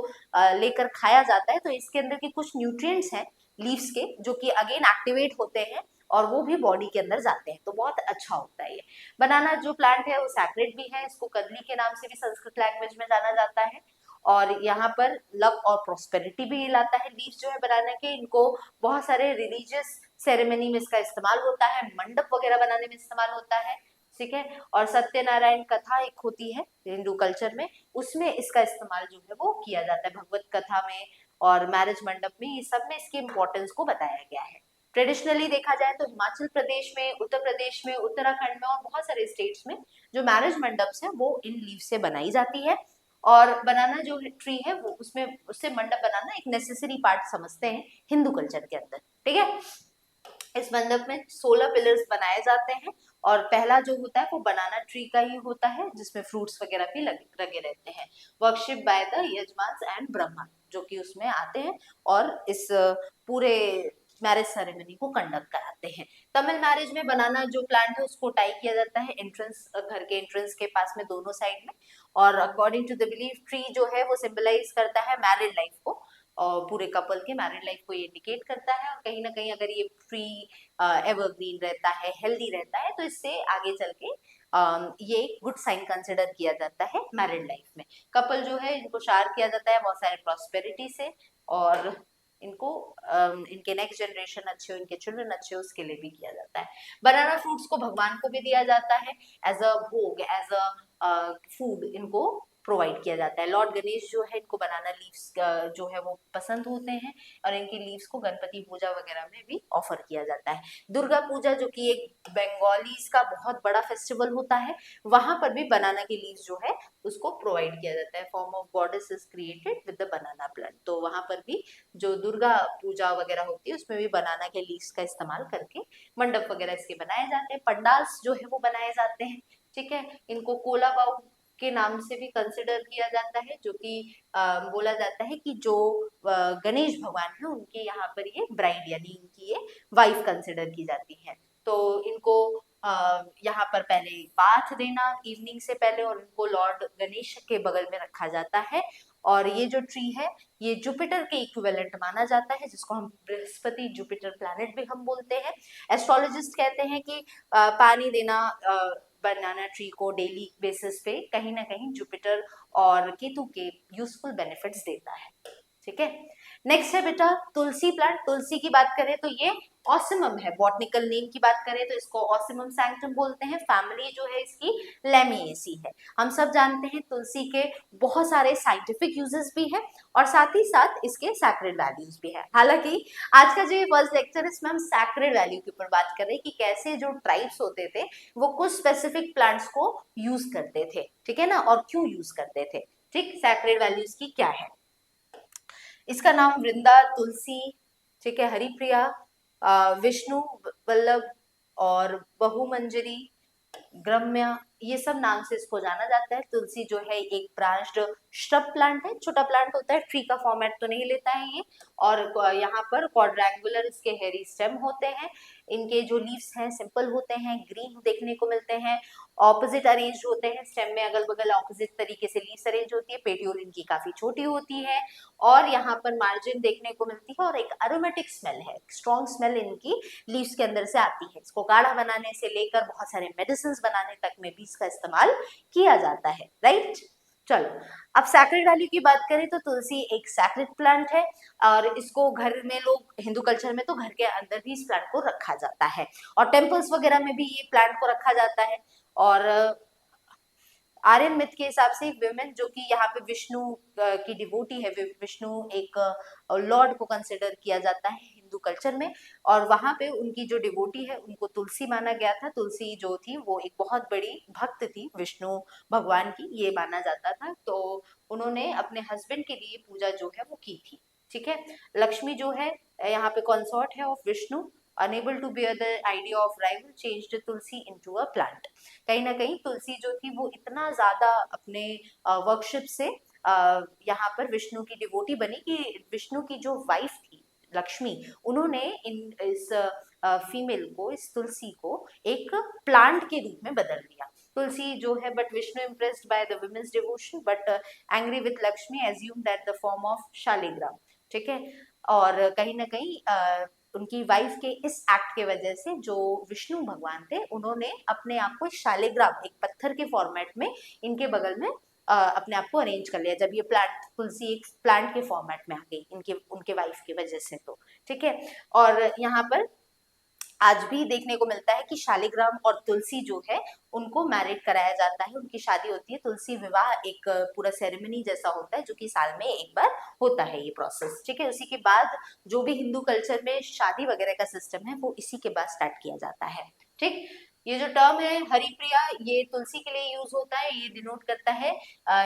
लेकर खाया जाता है तो इसके अंदर के कुछ न्यूट्रिएंट्स हैं लीव्स के जो कि अगेन एक्टिवेट होते हैं और वो भी बॉडी के अंदर जाते हैं, तो बहुत अच्छा होता है ये। बनाना जो प्लांट है वो सैक्रेड भी है, इसको कदली के नाम से भी संस्कृत लैंग्वेज में जाना जाता है और यहाँ पर लक और प्रोस्पेरिटी भी लाता है। लीव्स जो है बनाना के, इनको बहुत सारे रिलीजियस सेरेमनी में इसका इस्तेमाल होता है, मंडप वगैरह बनाने में इस्तेमाल होता है। ठीक है, और सत्यनारायण कथा एक होती है हिंदू कल्चर में, उसमें इसका इस्तेमाल जो है वो किया जाता है, भगवत कथा में और मैरिज मंडप में, ये सब में इसकी इंपॉर्टेंस को बताया गया है। ट्रेडिशनली देखा जाए तो हिमाचल प्रदेश में, उत्तर प्रदेश में, उत्तराखंड में और बहुत सारे स्टेट्स में जो मैरिज मंडप्स हैं वो इन लीव से बनाई जाती है। और बनाना जो ट्री है वो उसमें उससे मंडप बनाना एक नेसेसरी पार्ट समझते हैं हिंदू कल्चर के अंदर। ठीक है, इस मंडप में 16 पिलर्स बनाए जाते हैं और पहला जो होता है वो बनाना ट्री का ही होता है जिसमें फ्रूट्स वगैरह भी लगे रहते हैं। Worship by the yajamans and Brahma जो कि उसमें आते हैं और इस पूरे मैरिज सेरेमनी को कंडक्ट कराते हैं। तमिल मैरिज में बनाना जो प्लांट है उसको टाई किया जाता है एंट्रेंस, घर के एंट्रेंस के पास में दोनों साइड में, और according to the belief tree जो है वो सिंबलाइज करता है मैरिड लाइफ को और पूरे कपल के मैरिड लाइफ को ये इंडिकेट करता है। और कहीं ना कहीं अगर ये ट्री एवरग्रीन रहता है, हेल्दी रहता है, तो इससे आगे चल के ये गुड साइन कंसिडर किया जाता है मैरिड लाइफ में। कपल जो है इनको शार किया जाता है बहुत सारे प्रॉस्पेरिटी से और इनको इनके नेक्स्ट जनरेशन अच्छे हो, इनके चिल्ड्रन अच्छे हो, उसके लिए भी किया जाता है। बनाना फ्रूट्स को भगवान को भी दिया जाता है एज अ भोग, एज अ फूड इनको प्रोवाइड किया जाता है। लॉर्ड गणेश जो है इनको बनाना लीव्स जो है वो पसंद होते हैं और इनकी लीव्स को गणपति पूजा वगैरह में भी ऑफर किया जाता है। दुर्गा पूजा जो कि एक बंगालीज का बहुत बड़ा फेस्टिवल होता है, वहां पर भी बनाना की लीव्स जो है उसको प्रोवाइड किया जाता है। Form of goddess is created with the banana plant, तो वहां पर भी जो दुर्गा पूजा वगैरह होती है उसमें भी बनाना के लीव्स का इस्तेमाल करके मंडप वगैरह इसके बनाए जाते हैं। पंडाल्स जो है वो बनाए जाते हैं। ठीक है, इनको कोलाबाऊ के नाम से भी कंसिडर किया जाता है, जो कि बोला जाता है कि जो गणेश भगवान है उनके यहाँ पर ये ब्राइड यानी इनकी ये वाइफ कंसिडर की जाती है। तो इनको यहाँ पर पहले बाथ देना इवनिंग से पहले और इनको लॉर्ड गणेश के बगल में रखा जाता है। और ये जो ट्री है ये जुपिटर के इक्विवेलेंट माना जाता है, जिसको हम बृहस्पति जुपिटर प्लैनेट भी हम बोलते हैं। एस्ट्रोलॉजिस्ट कहते हैं कि पानी देना बनाना ट्री को डेली बेसिस पे कहीं ना कहीं जुपिटर और केतु के यूजफुल बेनिफिट्स देता है। ठीक है, नेक्स्ट है बेटा तुलसी प्लांट। तुलसी की बात करें तो ये ऑसिमम है, बॉटनिकल नेम की बात करें तो इसको ऑसिमम सैंक्टम बोलते हैं। फैमिली जो है इसकी लेमिएसी है। हम सब जानते हैं तुलसी के बहुत सारे साइंटिफिक यूजेस भी है और साथ ही साथ इसके सैक्रेड वैल्यूज भी है। हालांकि आज का जो ये फर्स्ट लेक्चर है इसमें हम सैक्रेड वैल्यू के ऊपर बात कर रहे हैं कि कैसे जो ट्राइब्स होते थे वो कुछ स्पेसिफिक प्लांट्स को यूज करते थे, ठीक है ना, और क्यों यूज करते थे। ठीक, सैक्रेड वैल्यूज की क्या है। इसका नाम वृंदा, तुलसी, ठीक है, हरिप्रिया, विष्णु वल्लभ और बहुमंजरी, ग्रम्य, ये सब नाम से इसको जाना जाता है। तुलसी जो है एक ब्रांच्ड श्रब प्लांट है, छोटा प्लांट होता है, ट्री का फॉर्मेट तो नहीं लेता है ये। और यहाँ पर क्वाड्रेंगुलर इसके हेरी स्टेम होते हैं। इनके जो लीव्स हैं सिंपल होते हैं, ग्रीन देखने को मिलते हैं, ऑपोजिट अरेंज होते हैं, स्टेम में अगल बगल ऑपोजिट तरीके से लीव्स अरेंज होती है, पेटियोल इनकी काफी छोटी होती है और यहाँ पर मार्जिन देखने को मिलती है और एक अरोमेटिक स्मेल है, स्ट्रॉन्ग स्मेल इनकी लीव्स के अंदर से आती है। इसको काढ़ा बनाने से लेकर बहुत सारे मेडिसिन बनाने तक में भी इसका इस्तेमाल किया जाता है, राइट। चलो, अब सैक्रेड वैल्यू की बात करें तो तुलसी एक सैक्रेड प्लांट है और इसको घर में लोग, हिंदू कल्चर में तो घर के अंदर भी इस प्लांट को रखा जाता है और टेम्पल्स वगैरह में भी ये प्लांट को रखा जाता है। और आर्यन मिथ के हिसाब से विमेन जो कि यहाँ पे विष्णु की डिवोटी है, विष्णु एक लॉर्ड को कंसिडर किया जाता है हिंदू कल्चर में, और वहां पे उनकी जो डिवोटी है उनको तुलसी माना गया था। तुलसी जो थी वो एक बहुत बड़ी भक्त थी विष्णु भगवान की, ये माना जाता था। तो उन्होंने अपने हस्बैंड के लिए पूजा जो है वो की थी, ठीक है। लक्ष्मी जो है यहाँ पे कॉन्सॉर्ट है of Vishnu, unable to bear the idea of rival changed Tulsi into a plant। कहीं ना कहीं तुलसी जो थी वो इतना ज्यादा अपने वर्कशिप से यहाँ पर विष्णु की डिवोटी बनी कि विष्णु की जो वाइफ थी लक्ष्मी, उन्होंने इस फीमेल को, इस तुलसी को एक प्लांट के रूप में बदल दिया। तुलसी जो है, but Vishnu impressed by the woman's devotion but angry with Lakshmi assume that the form of Shaligram, ठीक है। और कहीं ना कहीं उनकी वाइफ के इस एक्ट के वजह से जो विष्णु भगवान थे उन्होंने अपने आप को शालिग्राम, एक पत्थर के फॉर्मेट में इनके बगल में अपने आप को अरेंज कर लिया, जब ये प्लांट तुलसी एक प्लांट के फॉर्मेट में आ गई इनके, उनके वाइफ की वजह से, तो ठीक है। और यहाँ पर आज भी देखने को मिलता है कि शालिग्राम और तुलसी जो है उनको मैरिड कराया जाता है, उनकी शादी होती है। तुलसी विवाह एक पूरा सेरेमनी जैसा होता है जो कि साल में एक बार होता है ये प्रोसेस, ठीक है। उसी के बाद जो भी हिंदू कल्चर में शादी वगैरह का सिस्टम है वो इसी के बाद स्टार्ट किया जाता है, ठीक। ये जो टर्म है हरिप्रिया, ये तुलसी के लिए यूज होता है, ये डिनोट करता है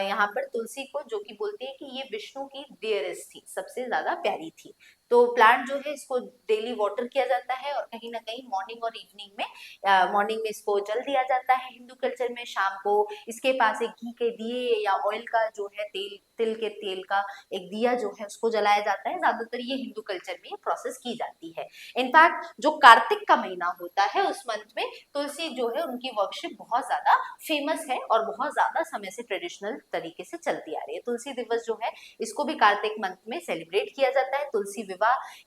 यहाँ पर तुलसी को, जो कि बोलती है कि ये विष्णु की डियरेस्ट थी, सबसे ज्यादा प्यारी थी। तो प्लांट जो है इसको डेली वाटर किया जाता है और कहीं ना कहीं मॉर्निंग और इवनिंग में, मॉर्निंग में इसको जल दिया जाता है हिंदू कल्चर में, शाम को इसके पास एक घी के दिए या ऑयल का जो है तेल, तिल के तेल का एक दिया जो है उसको जलाया जाता है। ज्यादातर ये हिंदू कल्चर में प्रोसेस की जाती है। इनफैक्ट जो कार्तिक का महीना होता है उस मंथ में तुलसी जो है उनकी वर्कशिप बहुत ज्यादा फेमस है और बहुत ज्यादा समय से ट्रेडिशनल तरीके से चलती आ रही है। तुलसी दिवस जो है इसको भी कार्तिक मंथ में सेलिब्रेट किया जाता है। तुलसी विवाह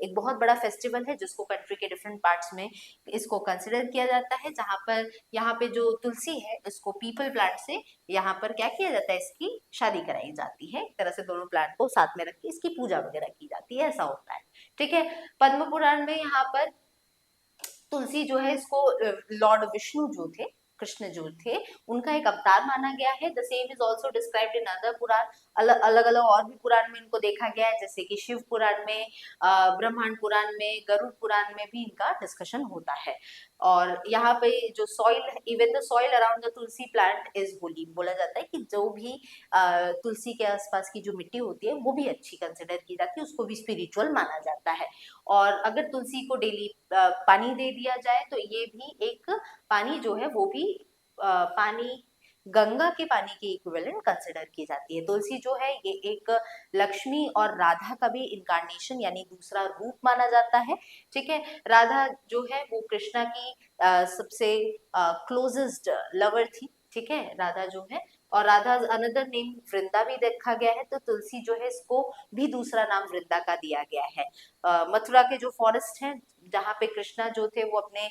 एक बहुत बड़ा फेस्टिवल है जिसको कंट्री के डिफरेंट पार्ट्स में इसको कंसिडर किया जाता है, जहां पर यहाँ पे जो तुलसी है इसको पीपल प्लांट से यहाँ पर क्या किया जाता है, इसकी शादी कराई जाती है। एक तरह से दोनों प्लांट को साथ में रख के इसकी पूजा वगैरह की जाती है, ऐसा होता है, ठीक है। पद्म पुराण में यहाँ पर तुलसी जो है इसको लॉर्ड विष्णु जो थे, कृष्ण जो थे, उनका एक अवतार माना गया है। The same is also described in other Purana, अलग अलग और भी पुराण में इनको देखा गया है, जैसे कि शिव पुराण में, ब्रह्मांड पुराण में, गरुड़ पुराण में भी इनका डिस्कशन होता है। और यहाँ पे जो soil, even the soil around the Tulsi plant is Holi, बोला जाता है कि जो भी तुलसी के आसपास की जो मिट्टी होती है वो भी अच्छी कंसिडर की जाती है, उसको भी स्पिरिचुअल माना जाता है। और अगर तुलसी को डेली पानी दे दिया जाए तो ये भी एक पानी जो है वो भी पानी गंगा के पानी के इक्विवेलेंट कंसिडर की जाती है। तुलसी जो है ये एक लक्ष्मी और राधा का भी इनकारनेशन यानी दूसरा रूप माना जाता है, ठीक है। राधा जो है वो कृष्णा की सबसे क्लोजेस्ट लवर थी, ठीक है, राधा जो है। और राधा अनदर नेम वृंदा भी देखा गया है, तो तुलसी जो है इसको भी दूसरा नाम वृंदा का दिया गया है। मथुरा के जो फॉरेस्ट हैं जहाँ पे कृष्णा जो थे वो अपने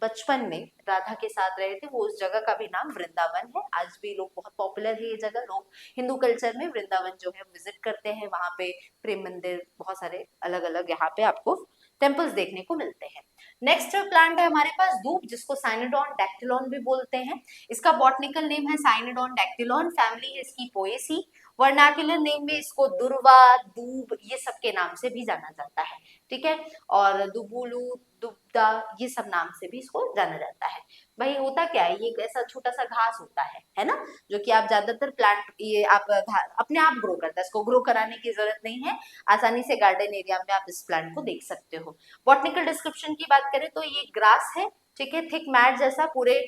बचपन में राधा के साथ रहे थे, वो उस जगह का भी नाम वृंदावन है। आज भी लोग, बहुत पॉपुलर है ये जगह, लोग हिंदू कल्चर में वृंदावन जो है विजिट करते हैं, वहां पे प्रेम मंदिर बहुत सारे अलग अलग यहाँ पे आपको टेम्पल्स देखने को मिलते हैं। नेक्स्ट प्लांट है हमारे पास दूब, जिसको साइनोडॉन डैक्टिलॉन भी बोलते हैं। इसका बॉटनिकल नेम है साइनोडॉन डैक्टिलॉन, फैमिली है इसकी पोएसी। वर्नाक्युलर नेम में इसको दुर्वा, दूब ये सब के नाम से भी जाना जाता है, ठीक है। और दुबुलू, दुबदा ये सब नाम से भी इसको जाना जाता है। भाई होता क्या है, ये एक ऐसा छोटा सा घास होता है ना, जो कि आप ज्यादातर प्लांट ये आप अपने आप ग्रो करता है, इसको ग्रो कराने की जरूरत नहीं है, आसानी से गार्डन एरिया में आप इस प्लांट को देख सकते हो। बॉटनिकल डिस्क्रिप्शन की बात करें तो ये ग्रास है, ठीक है, थिक मैट जैसा पूरे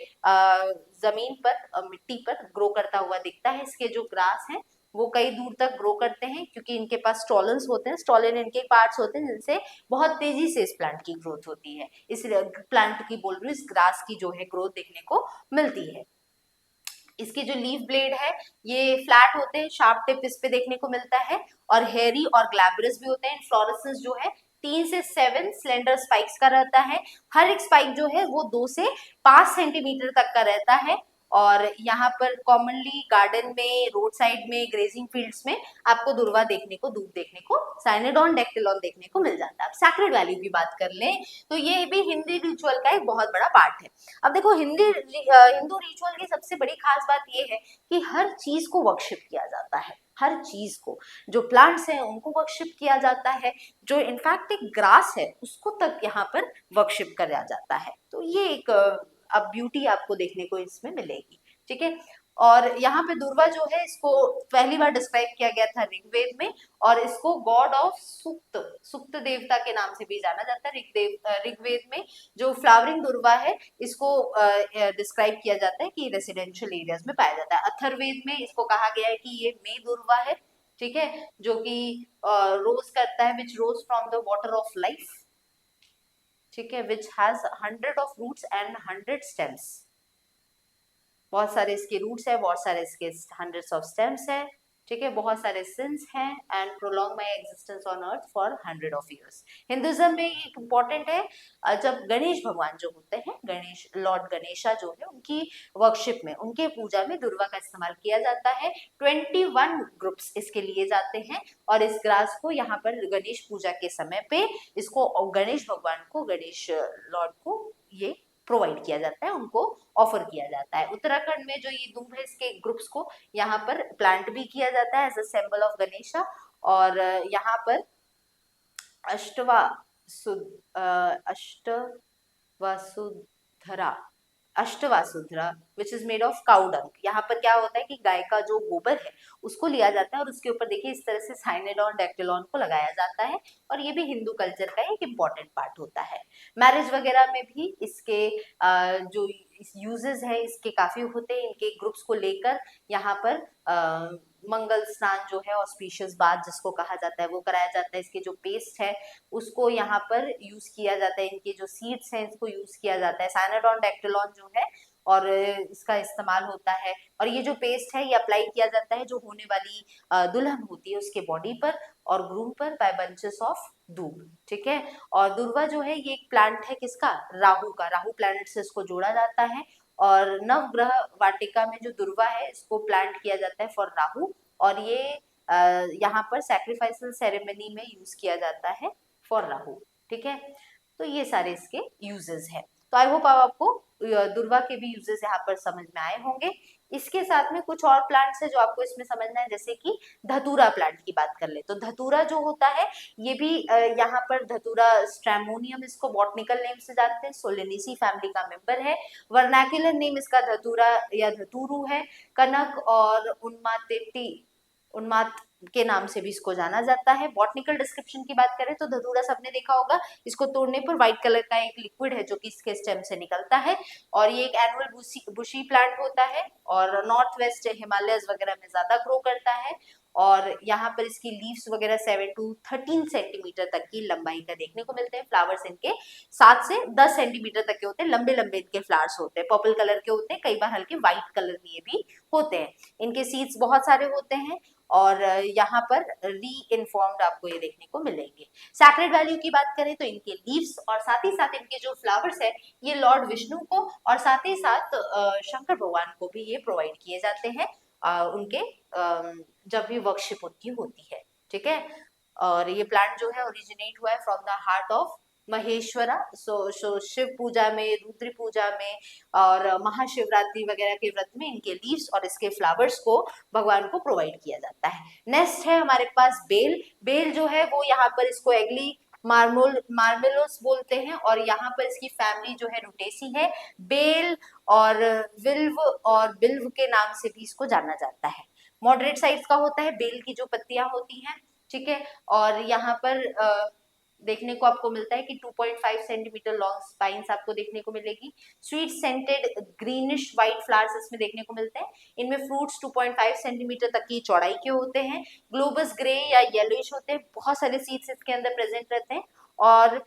जमीन पर मिट्टी पर ग्रो करता हुआ दिखता है। इसके जो ग्रास है वो कई दूर तक ग्रो करते हैं, क्योंकि इनके पास स्टॉलन्स होते हैं, स्टॉलन इनके पार्ट्स होते हैं जिनसे बहुत तेजी से इस प्लांट की ग्रोथ होती है। इस प्लांट की बोल रही हूँ, इस ग्रास की जो है ग्रोथ देखने को मिलती है। इसके जो लीफ ब्लेड है ये फ्लैट होते हैं, शार्प टिप इस पे देखने को मिलता है, और हेयरी और ग्लैब्रस भी होते हैं। इन्फ्लोरेसेंस जो है 3 से 7 स्लेंडर स्पाइक्स का रहता है। हर एक स्पाइक जो है वो 2 से 5 सेंटीमीटर तक का रहता है। और यहाँ पर कॉमनली गार्डन में, रोड साइड में, ग्रेजिंग फील्ड्स में आपको दुर्वा देखने को, दूब देखने को, साइनोडॉन डैक्टिलॉन देखने को मिल जाता है। अब सैक्रेड वैल्यू की बात कर लें तो ये भी हिंदी रिचुअल का एक बहुत बड़ा पार्ट है। अब देखो हिंदू रिचुअल की सबसे बड़ी खास बात ये है कि हर चीज को वर्शिप किया जाता है, हर चीज को, जो प्लांट्स हैं उनको वर्शिप किया जाता है, जो इनफैक्ट एक ग्रास है उसको तक यहाँ पर वर्शिप किया जाता है। तो ये एक अब ब्यूटी आपको देखने को इसमें मिलेगी, ठीक है। और यहाँ पे दुर्वा जो है इसको पहली बार डिस्क्राइब किया गया था ऋग्वेद में, और इसको गॉड ऑफ सुक्त, सुक्त देवता के नाम से भी जाना जाता है। ऋग्वेद में जो फ्लावरिंग दुर्वा है इसको डिस्क्राइब किया जाता है कि रेसिडेंशियल एरियाज में पाया जाता है। अथर्ववेद में इसको कहा गया है कि ये मे दुर्वा है, ठीक है, जो कि रोज करता है, which rose from the water of life, ठीक है, which has 100 of roots and 100 stems. बहुत सारे इसके रूट्स है, बहुत सारे इसके हंड्रेड्स ऑफ स्टेम्स है, ठीक है, बहुत सारे सिंस हैं, and prolong my existence on earth for 100 of years. Hinduism में एक इम्पोर्टेंट है, जब गणेश भगवान जो होते हैं, गणेश लॉर्ड गणेशा जो है, उनकी वर्कशिप में, उनके पूजा में दुर्वा का इस्तेमाल किया जाता है। 21 ग्रुप्स इसके लिए जाते हैं, और इस ग्रास को यहाँ पर गणेश पूजा के समय पे इसको गणेश भगवान को, गणेश लॉर्ड को ये प्रोवाइड किया जाता है, उनको ऑफर किया जाता है। उत्तराखंड में जो ये दूब है इसके ग्रुप्स को यहाँ पर प्लांट भी किया जाता है as a symbol of Ganesha. और यहाँ पर अष्टवा Ashtavasudhara, Ashtavasudhara which is made of cow dung. यहाँ पर क्या होता है कि गाय का जो गोबर है उसको लिया जाता है, और उसके ऊपर देखिए इस तरह से साइनेडॉन डैक्टिलॉन को लगाया जाता है, और ये भी हिंदू कल्चर का एक इम्पॉर्टेंट पार्ट होता है। मैरिज वगैरह में भी इसके जो यूजेस है इसके काफी होते हैं, इनके ग्रुप्स को लेकर यहाँ पर मंगल स्नान जो है, ऑस्पिशियस बाथ जिसको कहा जाता है, वो कराया जाता है। इसके जो पेस्ट है उसको यहाँ पर यूज किया जाता है, इनके जो सीड्स हैं इसको यूज किया जाता है। साइनोडॉन डैक्टिलॉन जो है और इसका इस्तेमाल होता है, और ये जो पेस्ट है ये अप्लाई किया जाता है जो होने वाली दुल्हन होती है उसके बॉडी पर और ग्रूम पर बाय बंचेस ऑफ दूब, ठीक है। और दुर्वा जो है ये एक प्लांट है किसका, राहु का, राहु प्लैनेट से इसको जोड़ा जाता है। और नवग्रह वाटिका में जो दुर्वा है इसको प्लांट किया जाता है फॉर राहु, और ये यहाँ पर सैक्रिफाइसल सेरेमनी में यूज किया जाता है फॉर राहु, ठीक है। तो ये सारे इसके यूजेस हैं। तो आई होप आपको दुर्वा के भी यूजेस यहाँ पर समझ में आए होंगे। इसके साथ में कुछ और प्लांट्स है जो आपको इसमें समझना है, जैसे कि धतूरा प्लांट की बात कर ले तो धतूरा जो होता है ये भी यहाँ पर धतूरा स्ट्रैमोनियम इसको बॉटनिकल नेम से जानते हैं, सोलेनेसी फैमिली का मेंबर है। वर्नाक्युलर नेम इसका धतूरा या धतूरू है। कनक और उन्माद के नाम से भी इसको जाना जाता है। बॉटनिकल डिस्क्रिप्शन की बात करें तो धतूरा सबने देखा होगा, इसको तोड़ने पर व्हाइट कलर का एक लिक्विड है जो कि इसके स्टेम से निकलता है, और ये एक एनुअल बुशी प्लांट होता है, और नॉर्थ वेस्ट हिमालयस वगैरह में ज्यादा ग्रो करता है। और यहाँ पर इसकी लीव्स वगैरह 7 to 13 सेंटीमीटर तक की लंबाई का देखने को मिलते हैं। फ्लावर्स इनके 7 से 10 सेंटीमीटर तक के होते हैं, लंबे लंबे इनके फ्लावर्स होते हैं, पर्पल कलर के होते हैं, कई बार हल्के व्हाइट कलर में भी होते हैं। इनके सीड्स बहुत सारे होते हैं, और यहाँ पर री इन्फॉर्म्ड आपको ये देखने को मिलेंगे। सैक्रेड वैल्यू की बात करें तो इनके लीव्स और साथ ही साथ इनके जो फ्लावर्स है ये लॉर्ड विष्णु को और साथ ही साथ शंकर भगवान को भी ये प्रोवाइड किए जाते हैं उनके जब भी वर्कशिप उनकी होती है, ठीक है। और ये प्लांट जो है ओरिजिनेट हुआ है from the heart of Maheshwara, so Shiva पूजा में, रुद्र पूजा में और महाशिवरात्रि वगैरह के व्रत में इनके लीव्स और इसके फ्लावर्स को भगवान को प्रोवाइड किया जाता है। नेक्स्ट है हमारे पास बेल। बेल जो है वो यहाँ पर इसको एग्ली मार्मेलोस बोलते हैं और यहाँ पर इसकी फैमिली जो है रुटेसी है। बेल और विल्व और बिल्व के नाम से भी इसको जाना जाता है। मॉडरेट साइज का होता है बेल की जो पत्तियां होती हैं, ठीक है। और यहाँ पर देखने को आपको मिलता है कि 2.5 सेंटीमीटर लॉन्ग स्पाइन्स आपको देखने को मिलेगी। Sweet scented greenish white flowers इसमें देखने को मिलते हैं। इनमें फ्रूट्स 2.5 सेंटीमीटर तक की चौड़ाई के होते हैं। ग्लोबस ग्रे या येलोइश होते हैं। बहुत सारे सीड्स इसके अंदर प्रेजेंट रहते हैं और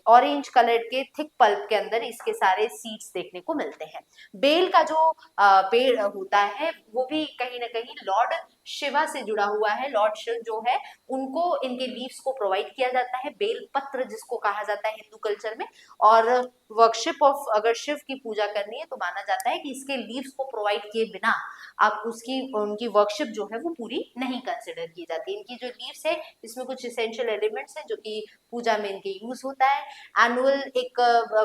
ऑरेंज कलर के थिक पल्प के अंदर इसके सारे सीड्स देखने को मिलते हैं। बेल का जो पेड़ होता है वो भी कहीं ना कहीं लॉर्ड शिवा से जुड़ा हुआ है। लॉर्ड शिव जो है उनको इनके लीव्स को प्रोवाइड किया जाता है, बेल पत्र जिसको कहा जाता है हिंदू कल्चर में। और वर्कशिप ऑफ, अगर शिव की पूजा करनी है तो माना जाता है कि इसके लीव्स को प्रोवाइड किए बिना आप उनकी वर्कशिप जो है वो पूरी नहीं कंसिडर की जाती। इनकी जो लीव्स है इसमें कुछ इसेंशियल एलिमेंट्स हैं जो कि पूजा में इनके यूज होता है। एनुअल एक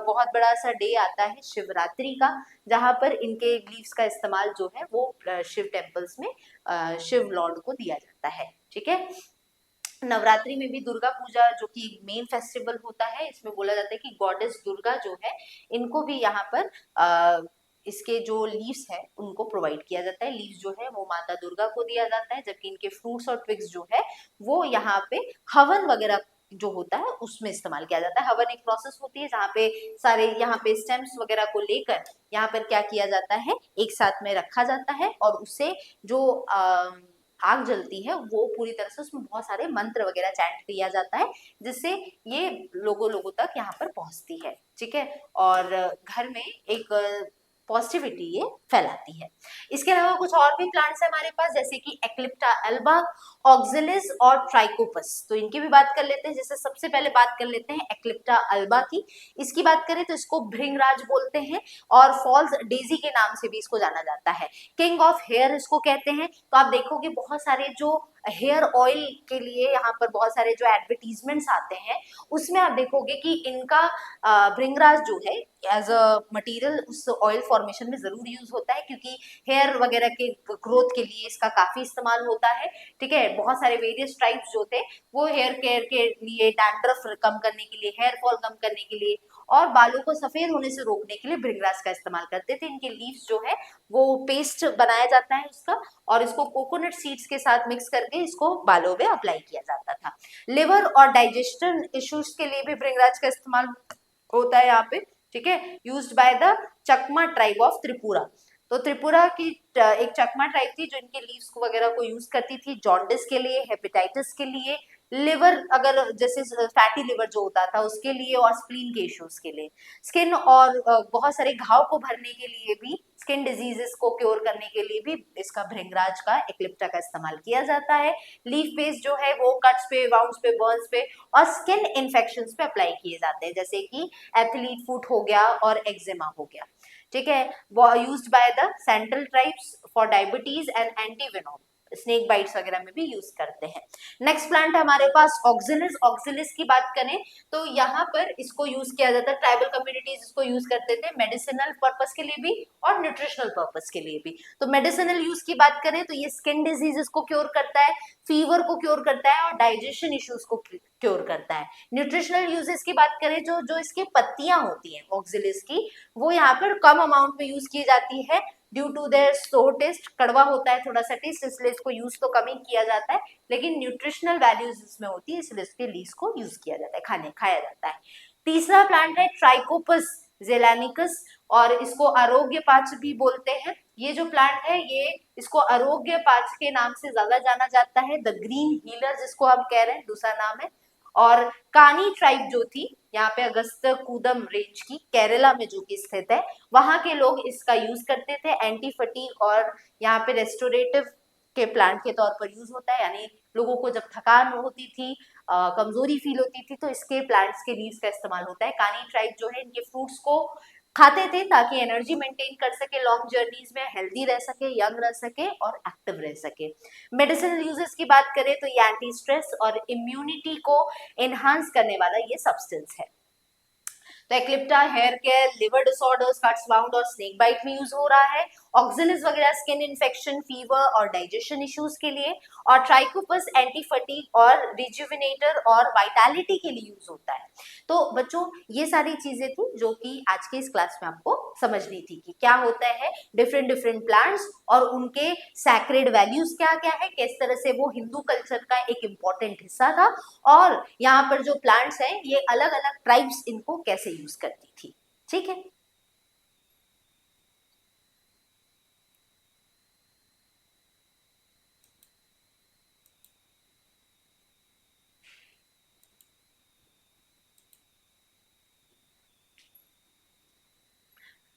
बहुत बड़ा सा डे आता है शिवरात्रि का, जहां पर इनके लीव्स का इस्तेमाल जो है वो शिव टेम्पल्स में शिव लॉर्ड को दिया जाता है, ठीक है। नवरात्रि में भी दुर्गा पूजा जो कि मेन फेस्टिवल होता है, इसमें बोला जाता है कि गॉडेस दुर्गा जो है इनको भी यहाँ पर इसके जो लीव्स है उनको प्रोवाइड किया जाता है। लीव्स जो है वो माता दुर्गा को दिया जाता है, जबकि इनके फ्रूट्स और ट्विग्स जो है वो यहाँ पे हवन वगैरह जो होता है उसमें इस्तेमाल किया जाता है। हवन एक प्रोसेस होती है जहाँ पे सारे यहाँ पे स्टेम्स वगैरह को लेकर यहाँ पर क्या किया जाता है, एक साथ में रखा जाता है और उससे जो आग जलती है वो पूरी तरह से उसमें बहुत सारे मंत्र वगैरह चैंट किया जाता है, जिससे ये लोगों लोगों तक यहाँ पर पहुंचती है, ठीक है। और घर में एक पॉजिटिविटी ये फैलाती है। इसके अलावा कुछ और भी प्लांट्स है हमारे पास, जैसे कि एक्लिप्टा अल्बा, ऑक्सिलिस और ट्राइकोपस। तो इनकी भी बात कर लेते हैं। जैसे सबसे पहले बात कर लेते हैं एक्लिप्टा अल्बा की। इसकी बात करें तो इसको भृंगराज बोलते हैं और फॉल्स डेजी के नाम से भी इसको जाना जाता है। किंग ऑफ हेयर इसको कहते हैं। तो आप देखोगे बहुत सारे जो हेयर ऑयल के लिए यहाँ पर बहुत सारे जो एडवर्टीजमेंट्स आते हैं उसमें आप देखोगे कि इनका भृंगराज जो है एज अ मटेरियल उस ऑयल फॉर्मेशन में जरूर यूज होता है, क्योंकि हेयर वगैरह के ग्रोथ के लिए इसका काफी इस्तेमाल होता है, ठीक है। बहुत सारे वेरियस टाइप्स जो थे वो हेयर केयर के लिए, डैंड्रफ कम करने के लिए, हेयर फॉल कम करने के लिए और बालों को सफेद होने से रोकने के लिए भृंगराज का इस्तेमाल करते थे। इनके लीव्स जो है वो पेस्ट बनाया जाता है उसका और इसको कोकोनट सीड्स के साथ मिक्स करके इसको बालों में अप्लाई किया जाता था। लिवर और डाइजेशन इश्यूज के लिए भी भृंगराज का इस्तेमाल होता है यहाँ पे, ठीक है। Used by the Chakma tribe of Tripura. तो त्रिपुरा की एक चकमा ट्राइब थी जो इनके लीव्स को वगैरह को यूज करती थी जॉन्डिस के लिए, हेपेटाइटिस के लिए, लिवर अगर जैसे फैटी लिवर जो होता था उसके लिए और स्प्लीन के इश्यूज के लिए, स्किन और बहुत सारे घाव को भरने के लिए भी, स्किन डिजीजेस को क्योर करने के लिए भी इसका भृंगराज का, एक्लिप्टा का इस्तेमाल किया जाता है। लीफ बेस जो है वो कट्स पे, वाउंड्स पे, बर्न्स पे और स्किन इन्फेक्शंस पे अप्लाई किए जाते हैं, जैसे कि एथलीट फुट हो गया और एक्जिमा हो गया, ठीक है। वो used by the central tribes for diabetes and antivenom, snake bites वगैरह में भी यूज करते हैं। नेक्स्ट प्लांट है हमारे पास ऑक्सिलिस। ऑक्सिलिस की बात करें तो यहाँ पर इसको यूज किया जाता है, ट्राइबल कम्युनिटीज इसको यूज करते थे मेडिसिनल पर्पस के लिए भी और न्यूट्रिशनल पर्पस के लिए भी। तो मेडिसिनल यूज की बात करें तो ये स्किन डिजीजेस को क्योर करता है, फीवर को क्योर करता है और डाइजेशन इश्यूज को क्योर करता है। न्यूट्रिशनल यूजेस की बात करें जो जो इसकी पत्तियां होती हैं ऑक्सिलिस की, वो यहाँ पर कम अमाउंट में यूज की जाती है due to their sour taste, कड़वा होता है थोड़ा सा टेस्ट, इसलिए इसको यूज तो कम ही किया जाता है, लेकिन न्यूट्रिशनल वैल्यूज इसमें होती है इसलिए इसके लीव्स को यूज किया जाता है, खाया जाता है। तीसरा प्लांट है ट्राइकोपस जेलानिकस और इसको आरोग्य पाच भी बोलते हैं। ये जो प्लांट है ये इसको आरोग्य पाच के नाम से ज्यादा जाना जाता है, द ग्रीन हीलर जिसको हम कह रहे हैं, दूसरा नाम है। और कानी ट्राइब जो थी यहाँ पे अगस्त कूदम रेंज की केरला में जो कि स्थित है, वहां के लोग इसका यूज करते थे एंटी फटीग और यहाँ पे रेस्टोरेटिव के प्लांट के तौर पर यूज होता है, यानी लोगों को जब थकान होती थी, कमजोरी फील होती थी तो इसके प्लांट्स के लीव्स का इस्तेमाल होता है। कानी ट्राइब जो है इनके फ्रूट्स को खाते थे ताकि एनर्जी मेंटेन कर सके, लॉन्ग जर्नीज में हेल्दी रह सके, यंग रह सके और एक्टिव रह सके। मेडिसिनल यूजेस की बात करें तो ये एंटी स्ट्रेस और इम्यूनिटी को एनहांस करने वाला ये सब्सटेंस है। तो eclipta hair care, liver disorders, cuts, wound और स्नेक बाइट में यूज हो रहा है। ऑक्सिनिस वगैरह स्किन इन्फेक्शन, फीवर और डाइजेशन इश्यूज के लिए। और ट्राइकोपस एंटी फटीग और रिजुविनेटर और वाइटैलिटी के लिए यूज होता है। तो बच्चों ये सारी चीजें थी जो कि आज के इस क्लास में आपको समझनी थी कि क्या होता है डिफरेंट डिफरेंट प्लांट्स और उनके सैक्रेड वैल्यूज क्या क्या है, किस तरह से वो हिंदू कल्चर का एक इम्पॉर्टेंट हिस्सा था, और यहाँ पर जो प्लांट्स हैं ये अलग अलग ट्राइब्स इनको कैसे यूज करती थी। ठीक है।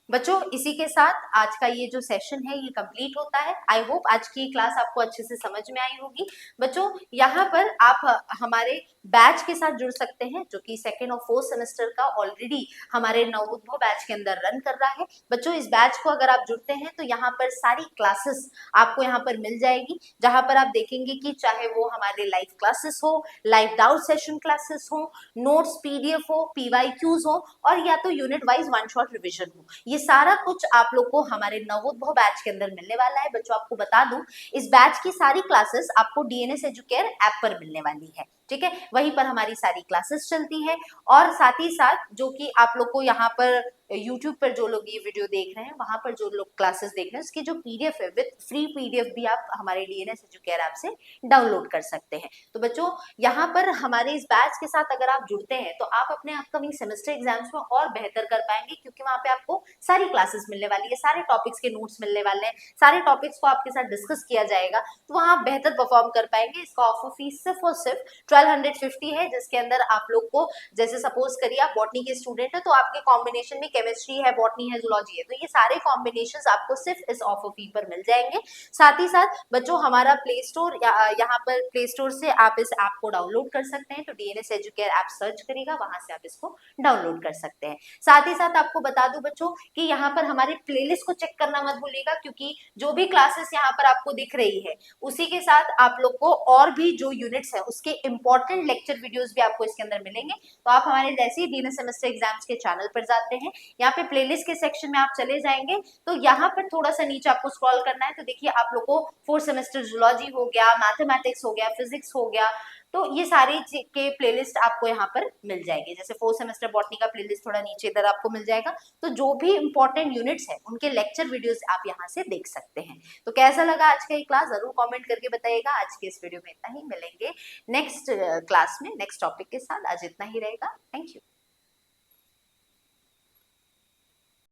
बच्चों इसी के साथ आज का ये जो सेशन है ये कंप्लीट होता है। आई होप आज की क्लास आपको अच्छे से समझ में आई होगी। बच्चों यहाँ पर आप हमारे बैच के साथ जुड़ सकते हैं जो कि सेकेंड और फोर्थ सेमेस्टर का ऑलरेडी हमारे नवोद्भव बैच के अंदर रन कर रहा है। बच्चों इस बैच को अगर आप जुड़ते हैं तो यहाँ पर सारी क्लासेस आपको यहाँ पर मिल जाएगी, जहां पर आप देखेंगे कि चाहे वो हमारे लाइव क्लासेस हो, लाइव डाउट सेशन क्लासेस हो, नोट्स पीडीएफ हो, पीवाईक्यूज हो, और या तो unit wise one shot revision हो, ये सारा कुछ आप लोग को हमारे नवोद्भव बैच के अंदर मिलने वाला है। बच्चों आपको बता दूं इस बैच की सारी क्लासेस आपको डीएनएस एजुकेयर ऐप पर मिलने वाली है। ठीक है, वहीं पर हमारी सारी क्लासेस चलती है। और साथ ही साथ जो कि आप लोग को यहाँ पर YouTube पर जो लोग ये वीडियो देख रहे हैं, वहां पर जो लोग क्लासेस देख रहे हैं, उसकी जो पीडीएफ है विद फ्री पीडीएफ भी आप हमारे डीएनएस एजुकेयर ऐप से डाउनलोड कर सकते हैं। तो बच्चों यहाँ पर हमारे इस बैच के साथ अगर आप जुड़ते हैं तो आप अपने अपकमिंग सेमेस्टर एग्जाम्स में और बेहतर कर पाएंगे, क्योंकि वहां पे आपको सारी क्लासेस मिलने वाली है, सारे टॉपिक्स के नोट्स मिलने वाले हैं, सारे टॉपिक्स को आपके साथ डिस्कस किया जाएगा, तो वहां आप बेहतर परफॉर्म कर पाएंगे। इसका ऑफर फीस सिर्फ और सिर्फ 1250 है, जिसके अंदर आप लोग को, जैसे सपोज करिए आप बॉटनी के स्टूडेंट है तो आपके कॉम्बिनेशन में केमिस्ट्री है, बॉटनी है, जूलॉजी है, तो ये सारे कॉम्बिनेशंस आपको सिर्फ इस ऑफर फी पर मिल जाएंगे। साथ ही साथ बच्चों हमारा प्ले स्टोर, यहाँ पर प्ले स्टोर से आप इस ऐप को डाउनलोड कर सकते हैं। तो डीएनएस एजुकेयर ऐप सर्च करेगा, वहां से आप इसको डाउनलोड कर सकते हैं। साथ ही साथ आपको बता दूं बच्चों कि यहाँ पर हमारे प्लेलिस्ट को चेक करना मत भूलिएगा, क्योंकि जो भी क्लासेस यहाँ पर आपको दिख रही है उसी के साथ आप लोग को और भी जो यूनिट्स है उसके इंपॉर्टेंट लेक्चर वीडियोस भी आपको इसके अंदर मिलेंगे। तो आप हमारे जैसे ही डीएनएस सेमेस्टर एग्जाम्स के चैनल पर जाते हैं, यहाँ पे प्लेलिस्ट के सेक्शन में आप चले जाएंगे तो यहाँ पर थोड़ा सा नीचे आपको स्क्रॉल करना है। तो देखिए आप लोग को फोर्थ सेमेस्टर जूलॉजी हो गया, मैथमेटिक्स हो गया, फिजिक्स हो गया, तो ये सारी के प्लेलिस्ट आपको यहाँ पर मिल जाएगी। जैसे फोर्थ सेमेस्टर बॉटनी का प्लेलिस्ट थोड़ा नीचे इधर आपको मिल जाएगा, तो जो भी इंपॉर्टेंट यूनिट्स है उनके लेक्चर वीडियोस आप यहाँ से देख सकते हैं। तो कैसा लगा आज का ये क्लास जरूर कमेंट करके बताइएगा। आज के इस वीडियो में इतना ही, मिलेंगे नेक्स्ट क्लास में नेक्स्ट टॉपिक के साथ। आज इतना ही रहेगा। Thank you.